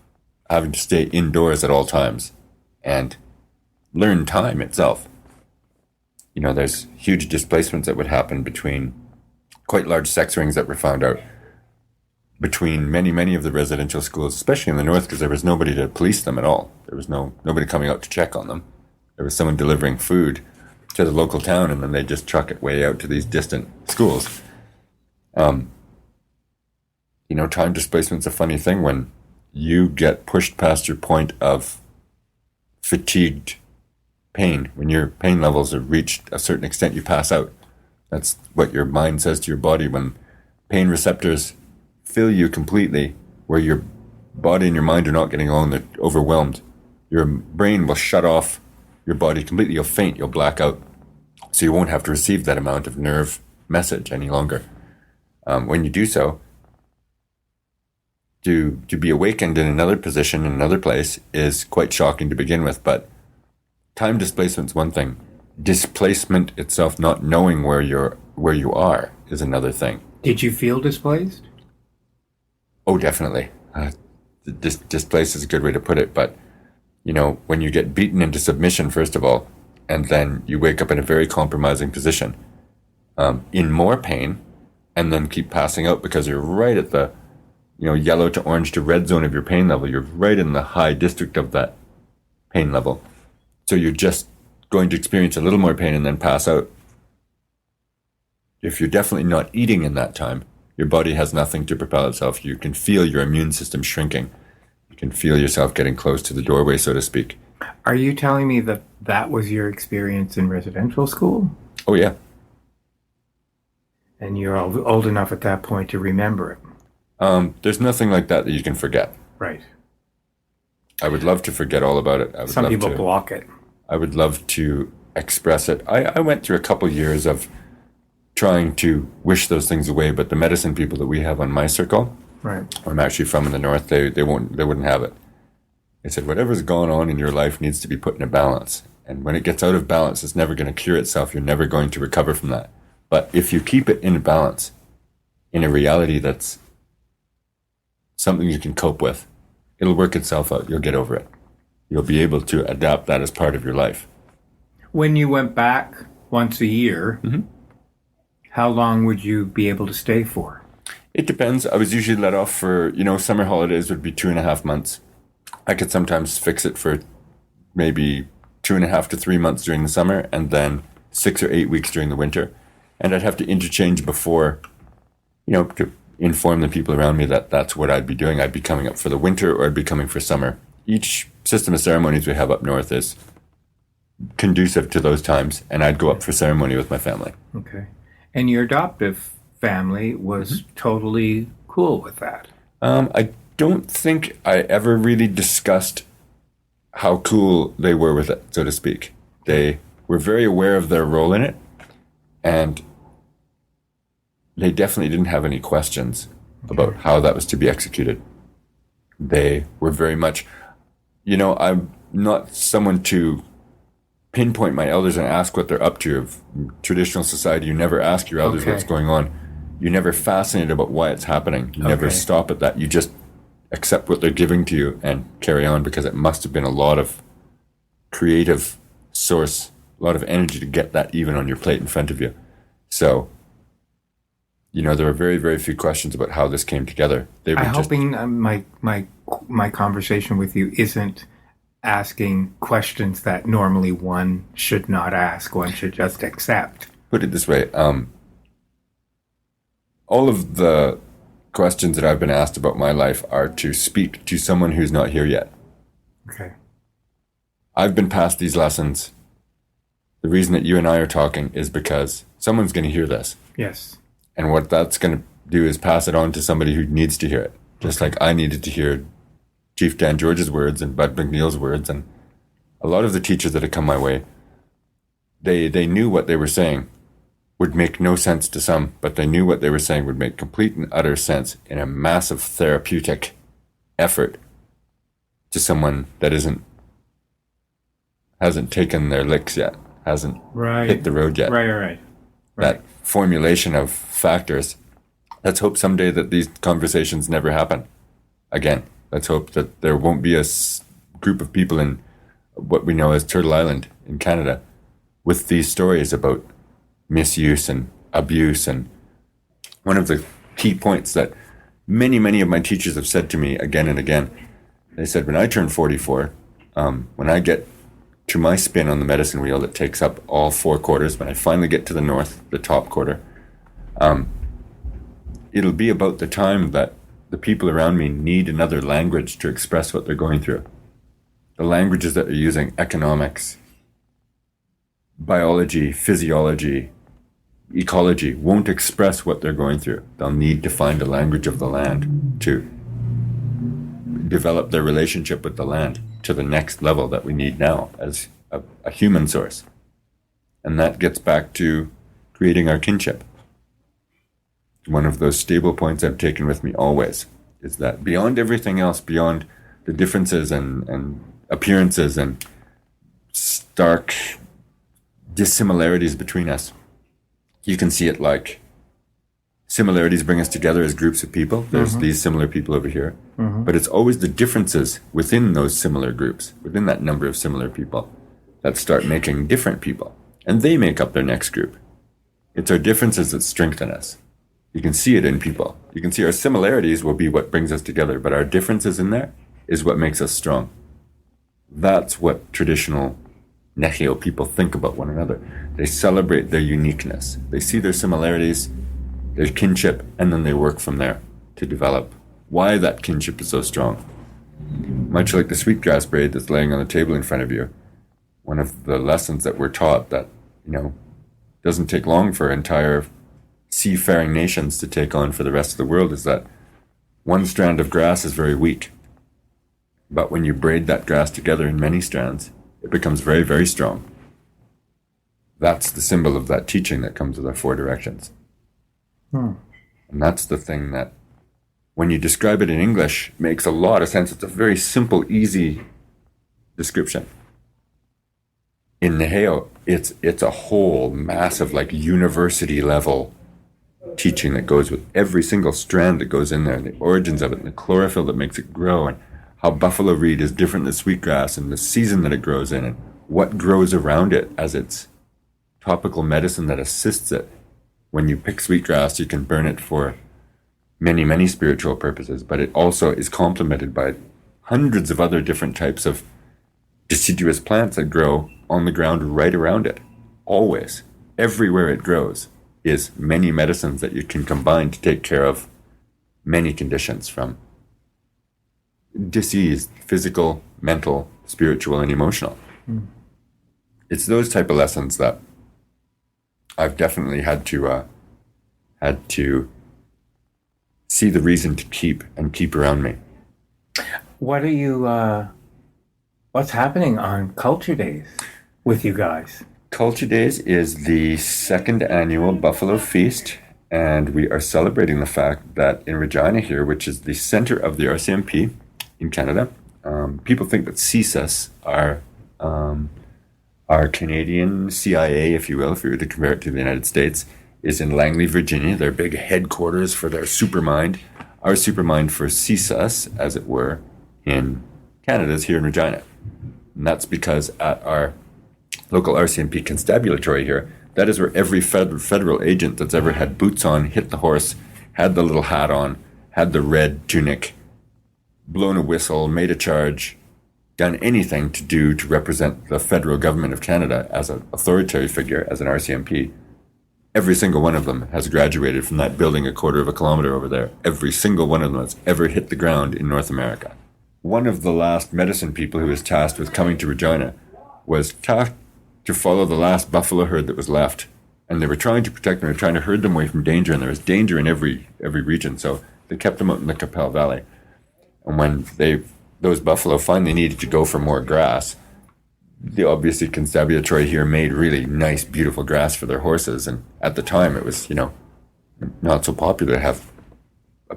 Speaker 2: having to stay indoors at all times and learn time itself, there's huge displacements that would happen between quite large sex rings that were found out between many of the residential schools, especially in the north, because there was nobody to police them at all. There was nobody coming out to check on them. There was someone delivering food to the local town, and then they just truck it way out to these distant schools. Time displacement's a funny thing. When you get pushed past your point of fatigued pain, when your pain levels have reached a certain extent, you pass out. That's what your mind says to your body. When pain receptors fill you completely, where your body and your mind are not getting along, they're overwhelmed, your brain will shut off your body completely. You'll faint, you'll black out, so you won't have to receive that amount of nerve message any longer. When you do so, to be awakened in another position, in another place, is quite shocking to begin with. But time displacement's one thing. Displacement itself, not knowing where you are, is another thing.
Speaker 1: Did you feel displaced?
Speaker 2: Oh, definitely. Displaced is a good way to put it. But, when you get beaten into submission, first of all, and then you wake up in a very compromising position, in more pain, and then keep passing out because you're right at the, yellow to orange to red zone of your pain level. You're right in the high district of that pain level. So you're just going to experience a little more pain and then pass out. If you're definitely not eating in that time, your body has nothing to propel itself. You can feel your immune system shrinking. You can feel yourself getting close to the doorway, so to speak.
Speaker 1: Are you telling me that was your experience in residential school?
Speaker 2: Oh, yeah.
Speaker 1: And you're old enough at that point to remember it?
Speaker 2: There's nothing like that you can forget.
Speaker 1: Right.
Speaker 2: I would love to forget all about it.
Speaker 1: Some people block it.
Speaker 2: I would love to express it. I went through a couple years of trying to wish those things away, but the medicine people that we have on my circle,
Speaker 1: right,
Speaker 2: where I'm actually from in the north, they wouldn't have it. They said whatever's going on in your life needs to be put in a balance, and when it gets out of balance, it's never going to cure itself. You're never going to recover from that. But if you keep it in a balance, in a reality that's something you can cope with, it'll work itself out. You'll get over it. You'll be able to adapt that as part of your life.
Speaker 1: When you went back once a year,
Speaker 2: mm-hmm.
Speaker 1: How long would you be able to stay for?
Speaker 2: It depends. I was usually let off for, summer holidays would be 2.5 months. I could sometimes fix it for maybe 2.5 to 3 months during the summer, and then 6 or 8 weeks during the winter. And I'd have to interchange before, to inform the people around me that that's what I'd be doing. I'd be coming up for the winter, or I'd be coming for summer. Each system of ceremonies we have up north is conducive to those times, and I'd go up for ceremony with my family.
Speaker 1: Okay. And your adoptive family was
Speaker 2: mm-hmm.
Speaker 1: totally cool with that?
Speaker 2: I don't think I ever really discussed how cool they were with it, so to speak. They were very aware of their role in it, and they definitely didn't have any questions about how that was to be executed. They were very much, I'm not someone to pinpoint my elders and ask what they're up to. Of traditional society, you never ask your elders what's going on. You're never fascinated about why it's happening. You never stop at that. You just accept what they're giving to you and carry on, because it must have been a lot of creative source, a lot of energy to get that even on your plate in front of you. So, there are very, very few questions about how this came together.
Speaker 1: I'm hoping my conversation with you isn't asking questions that normally one should not ask. One should just accept.
Speaker 2: Put it this way. All of the questions that I've been asked about my life are to speak to someone who's not here yet.
Speaker 1: Okay.
Speaker 2: I've been passed these lessons. The reason that you and I are talking is because someone's going to hear this.
Speaker 1: Yes.
Speaker 2: And what that's going to do is pass it on to somebody who needs to hear it. Just like I needed to hear Chief Dan George's words and Bud McNeil's words, and a lot of the teachers that had come my way, they knew what they were saying would make no sense to some, but they knew what they were saying would make complete and utter sense in a massive therapeutic effort to someone that hasn't taken their licks yet, hasn't hit the road yet.
Speaker 1: Right.
Speaker 2: That formulation of factors. Let's hope someday that these conversations never happen again. Let's hope that there won't be a group of people in what we know as Turtle Island in Canada with these stories about misuse and abuse. And one of the key points that many, many of my teachers have said to me again and again, they said, when I turn 44, when I get to my spin on the medicine wheel that takes up all 4 quarters, when I finally get to the north, the top quarter, it'll be about the time that the people around me need another language to express what they're going through. The languages that they're using, economics, biology, physiology, ecology, won't express what they're going through. They'll need to find a language of the land to develop their relationship with the land to the next level that we need now as a human source. And that gets back to creating our kinship. One of those stable points I've taken with me always is that beyond everything else, beyond the differences and appearances and stark dissimilarities between us, you can see it like similarities bring us together as groups of people. There's these similar people over here, but it's always the differences within those similar groups, within that number of similar people, that start making different people, and they make up their next group. It's our differences that strengthen us. You can see it in people. You can see our similarities will be what brings us together, but our differences in there is what makes us strong. That's what traditional Nehio people think about one another. They celebrate their uniqueness. They see their similarities, their kinship, and then they work from there to develop why that kinship is so strong. Much like the sweetgrass braid that's laying on the table in front of you, one of the lessons that we're taught that, doesn't take long for entire seafaring nations to take on for the rest of the world is that one strand of grass is very weak. But when you braid that grass together in many strands, it becomes very, very strong. That's the symbol of that teaching that comes with our 4 directions. And that's the thing that, when you describe it in English, makes a lot of sense. It's a very simple, easy description. In Neheo, it's a whole massive, like university level teaching that goes with every single strand that goes in there, and the origins of it, and the chlorophyll that makes it grow, and how buffalo reed is different than sweetgrass, and the season that it grows in, and what grows around it as its topical medicine that assists it. When you pick sweetgrass, you can burn it for many, many spiritual purposes, but it also is complemented by hundreds of other different types of deciduous plants that grow on the ground right around it. Always, everywhere it grows, is many medicines that you can combine to take care of many conditions, from disease, physical, mental, spiritual, and emotional. It's those type of lessons that I've definitely had to see the reason to keep around me.
Speaker 1: What are you? What's happening on Culture Days with you guys?
Speaker 2: Culture Days is the 2nd annual Buffalo Feast, and we are celebrating the fact that in Regina here, which is the center of the RCMP in Canada, people think that CSIS are Canadian CIA, if you will, if you were to compare it to the United States, is in Langley, Virginia, their big headquarters for their supermind. Our supermind for CSUS, as it were, in Canada is here in Regina. And that's because at our local RCMP constabulary here, that is where every federal agent that's ever had boots on, hit the horse, had the little hat on, had the red tunic, blown a whistle, made a charge, done anything to represent the federal government of Canada as an authoritative figure, as an RCMP. Every single one of them has graduated from that building a quarter of a kilometer over there. Every single one of them has ever hit the ground in North America. One of the last medicine people who was tasked with coming to Regina was tasked to follow the last buffalo herd that was left. And they were trying to protect them, they were trying to herd them away from danger, and there was danger in every region, so they kept them out in the Capel Valley. And when those buffalo finally needed to go for more grass, the obviously constabulary here made really nice, beautiful grass for their horses, and at the time it was, not so popular to have a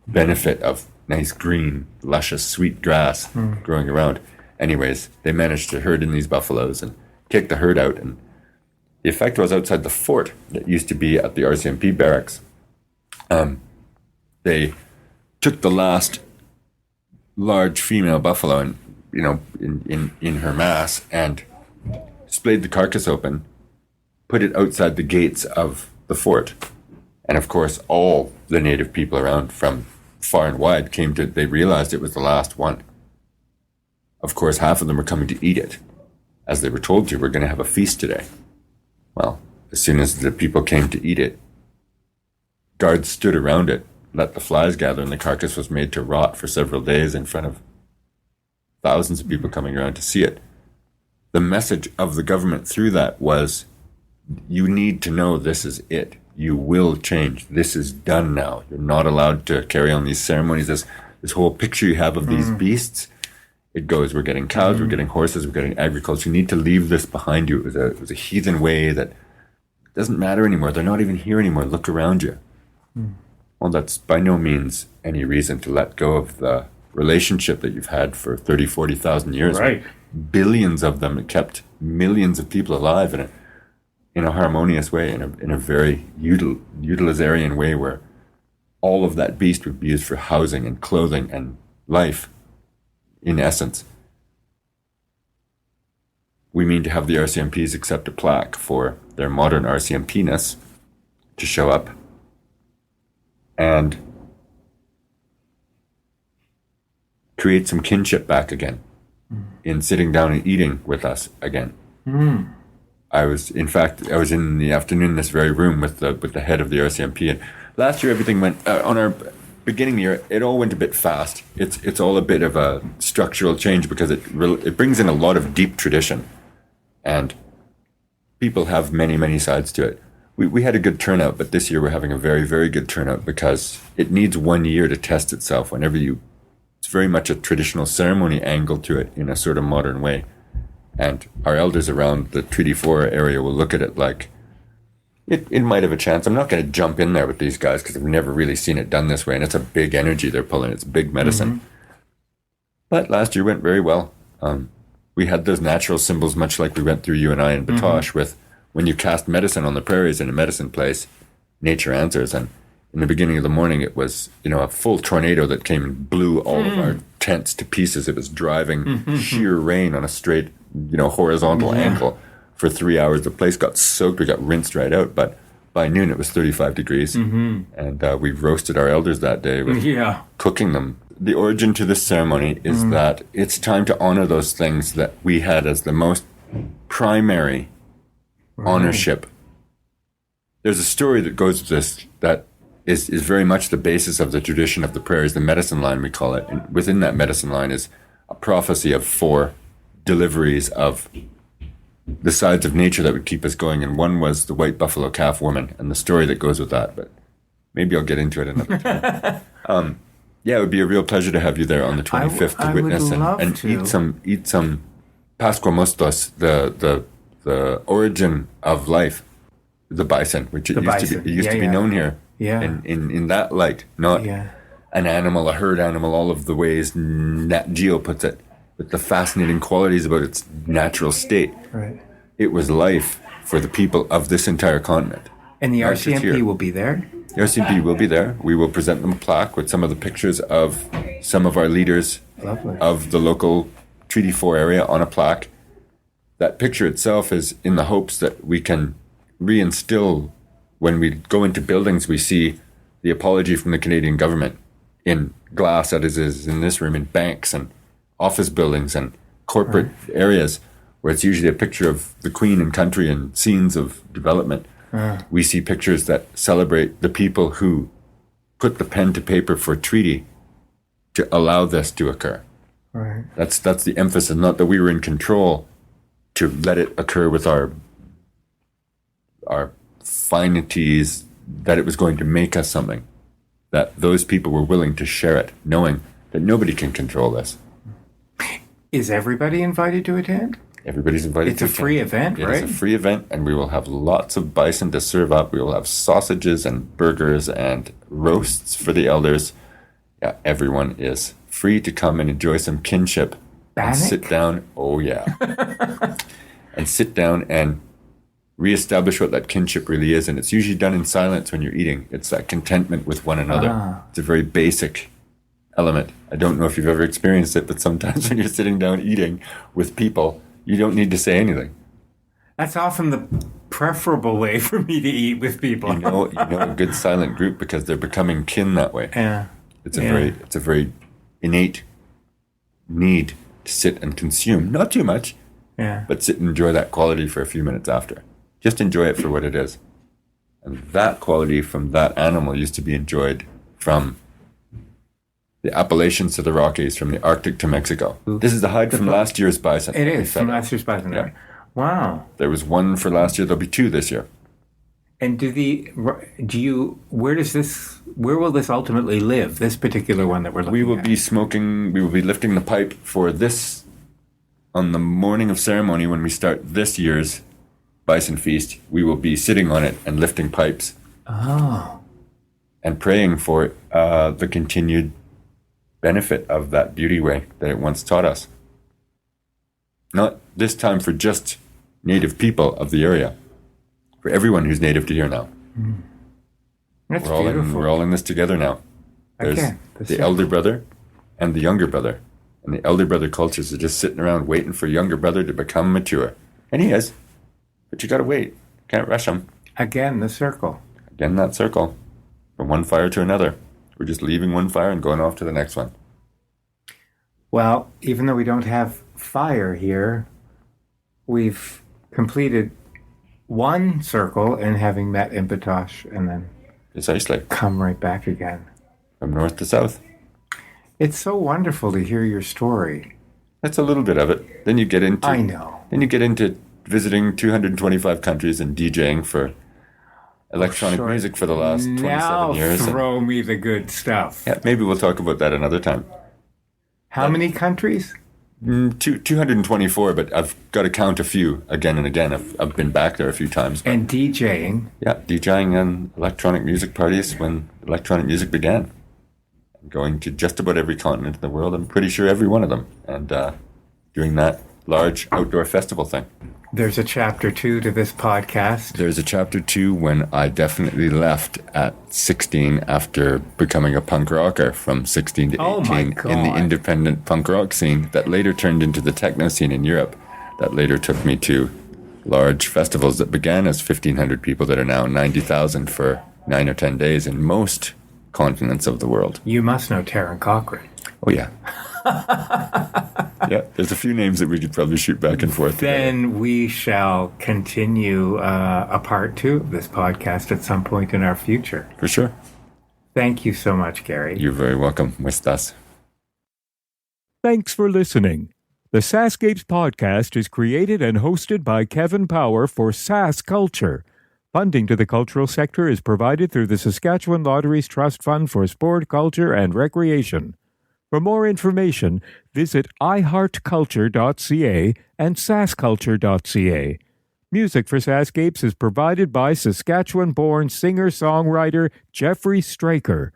Speaker 2: benefit of nice green, luscious, sweet grass growing around. Anyways, they managed to herd in these buffaloes and kick the herd out, and the effect was outside the fort that used to be at the RCMP barracks. They took the last large female buffalo and, in her mass, and splayed the carcass open, put it outside the gates of the fort. And of course, all the native people around from far and wide they realized it was the last one. Of course, half of them were coming to eat it. As they were told to, we're going to have a feast today. Well, as soon as the people came to eat it, guards stood around it, let the flies gather, and the carcass was made to rot for several days in front of thousands of people coming around to see it. The message of the government through that was, you need to know this is it. You will change. This is done now. You're not allowed to carry on these ceremonies. This whole picture you have of these beasts, it goes, we're getting cows, we're getting horses, we're getting agriculture. You need to leave this behind you. It was a heathen way that doesn't matter anymore. They're not even here anymore. Look around you. Well, that's by no means any reason to let go of the relationship that you've had for 30, 40,000 years.
Speaker 1: Right.
Speaker 2: Billions of them kept millions of people alive in a harmonious way, in a very utilitarian way, where all of that beast would be used for housing and clothing and life. In essence, we mean to have the RCMPs accept a plaque for their modern RCMP-ness to show up and create some kinship back again in sitting down and eating with us again. I was in the afternoon in this very room with the head of the RCMP, and last year everything went on our beginning year. It all went a bit fast. It's all a bit of a structural change because it brings in a lot of deep tradition, and people have many sides to it. We had a good turnout, but this year we're having a very, very good turnout because it needs 1 year to test itself. It's very much a traditional ceremony angle to it in a sort of modern way. And our elders around the Treaty 4 area will look at it like, it might have a chance. I'm not going to jump in there with these guys because I've never really seen it done this way. And it's a big energy they're pulling. It's big medicine. But last year went very well. We had those natural symbols, much like we went through you and I in Batoche, with when you cast medicine on the prairies in a medicine place, nature answers. And in the beginning of the morning, it was, a full tornado that came and blew all of our tents to pieces. It was driving sheer rain on a straight, horizontal ankle for 3 hours. The place got soaked. We got rinsed right out. But by noon, it was 35 degrees. And we roasted our elders that day with cooking them. The origin to this ceremony is that it's time to honor those things that we had as the most primary ownership. There's a story that goes with this that is very much the basis of the tradition of the prairies, the medicine line, we call it. And within that medicine line is a prophecy of 4 deliveries of the sides of nature that would keep us going. And one was the white buffalo calf woman and the story that goes with that. But maybe I'll get into it another time. It would be a real pleasure to have you there on the 25th to witness and eat some Pascua Mustos, the origin of life, the bison, which it used to be known here. In that light, not an animal, a herd animal, all of the ways Nat Geo puts it, with the fascinating qualities about its natural state.
Speaker 1: Right.
Speaker 2: It was life for the people of this entire continent.
Speaker 1: And the
Speaker 2: not just here.
Speaker 1: RCMP will be there?
Speaker 2: The RCMP will be there. We will present them a plaque with some of the pictures of some of our leaders of the local Treaty 4 area on a plaque. That picture itself is in the hopes that we can reinstill, when we go into buildings, we see the apology from the Canadian government in glass, as is in this room, in banks and office buildings and corporate areas, where it's usually a picture of the Queen and country and scenes of development. We see pictures that celebrate the people who put the pen to paper for a treaty to allow this to occur.
Speaker 1: Right.
Speaker 2: That's the emphasis, not that we were in control to let it occur with our finities, that it was going to make us something, that those people were willing to share it, knowing that nobody can control this.
Speaker 1: Is everybody invited to attend?
Speaker 2: Everybody's invited to attend.
Speaker 1: It's a free event, right?
Speaker 2: It is a free event, and we will have lots of bison to serve up. We will have sausages and burgers and roasts for the elders. Yeah, everyone is free to come and enjoy some kinship. And sit down. Oh, yeah. And sit down and reestablish what that kinship really is. And it's usually done in silence when you're eating. It's that contentment with one another. It's a very basic element. I don't know if you've ever experienced it, but sometimes when you're sitting down eating with people, you don't need to say anything.
Speaker 1: That's often the preferable way for me to eat with people.
Speaker 2: You know a good silent group because they're becoming kin that way.
Speaker 1: Yeah.
Speaker 2: It's a very innate need to sit and consume. Not too much, but sit and enjoy that quality for a few minutes after. Just enjoy it for what it is. And that quality from that animal used to be enjoyed from the Appalachians to the Rockies, from the Arctic to Mexico. This is the hide from last year's bison.
Speaker 1: It is, from last year's bison. Yeah. Wow.
Speaker 2: There was one for last year. There'll be two this year.
Speaker 1: And where will this ultimately live, this particular one that we're looking at?
Speaker 2: We will be lifting the pipe for this on the morning of ceremony when we start this year's bison feast. We will be sitting on it and lifting pipes.
Speaker 1: Oh.
Speaker 2: And praying for the continued benefit of that beauty way that it once taught us. Not this time for just native people of the area, for everyone who's native to here now.
Speaker 1: That's beautiful.
Speaker 2: We're all in this together now. There's the elder brother and the younger brother. And the elder brother cultures are just sitting around waiting for younger brother to become mature. And he is. But you got to wait. Can't rush him.
Speaker 1: Again, the circle.
Speaker 2: Again, that circle. From one fire to another. We're just leaving one fire and going off to the next one.
Speaker 1: Well, even though we don't have fire here, we've completed one circle in having met in Batoche and then
Speaker 2: precisely
Speaker 1: come right back again.
Speaker 2: From north to south.
Speaker 1: It's so wonderful to hear your story.
Speaker 2: That's a little bit of it. Then you get into...
Speaker 1: I know.
Speaker 2: Then you get into visiting 225 countries and DJing for electronic music for the last 27 years.
Speaker 1: Now throw me the good stuff.
Speaker 2: Yeah, maybe we'll talk about that another time.
Speaker 1: How many countries?
Speaker 2: 224, but I've got to count a few again and again. I've been back there a few times.
Speaker 1: And DJing?
Speaker 2: Yeah, DJing and electronic music parties when electronic music began. Going to just about every continent in the world. I'm pretty sure every one of them. And doing that large outdoor festival thing.
Speaker 1: There's a chapter 2 to this podcast.
Speaker 2: There's a chapter 2 when I definitely left at 16 after becoming a punk rocker from 16 to 18 in the independent punk rock scene that later turned into the techno scene in Europe. That later took me to large festivals that began as 1,500 people that are now 90,000 for 9 or 10 days in most continents of the world.
Speaker 1: You must know Taryn Cochrane.
Speaker 2: Oh, yeah. Yeah, there's a few names that we could probably shoot back and forth.
Speaker 1: Then
Speaker 2: together.
Speaker 1: we shall continue a part 2 of this podcast at some point in our future.
Speaker 2: For sure.
Speaker 1: Thank you so much, Gary.
Speaker 2: You're very welcome. Muestas.
Speaker 1: Thanks for listening. The SaskScapes podcast is created and hosted by Kevin Power for Sask Culture. Funding to the cultural sector is provided through the Saskatchewan Lotteries Trust Fund for Sport, Culture, and Recreation. For more information, visit iheartculture.ca and saskculture.ca. Music for SaskScapes is provided by Saskatchewan-born singer-songwriter Jeffrey Straker.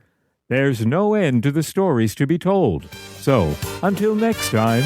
Speaker 1: There's no end to the stories to be told. So, until next time...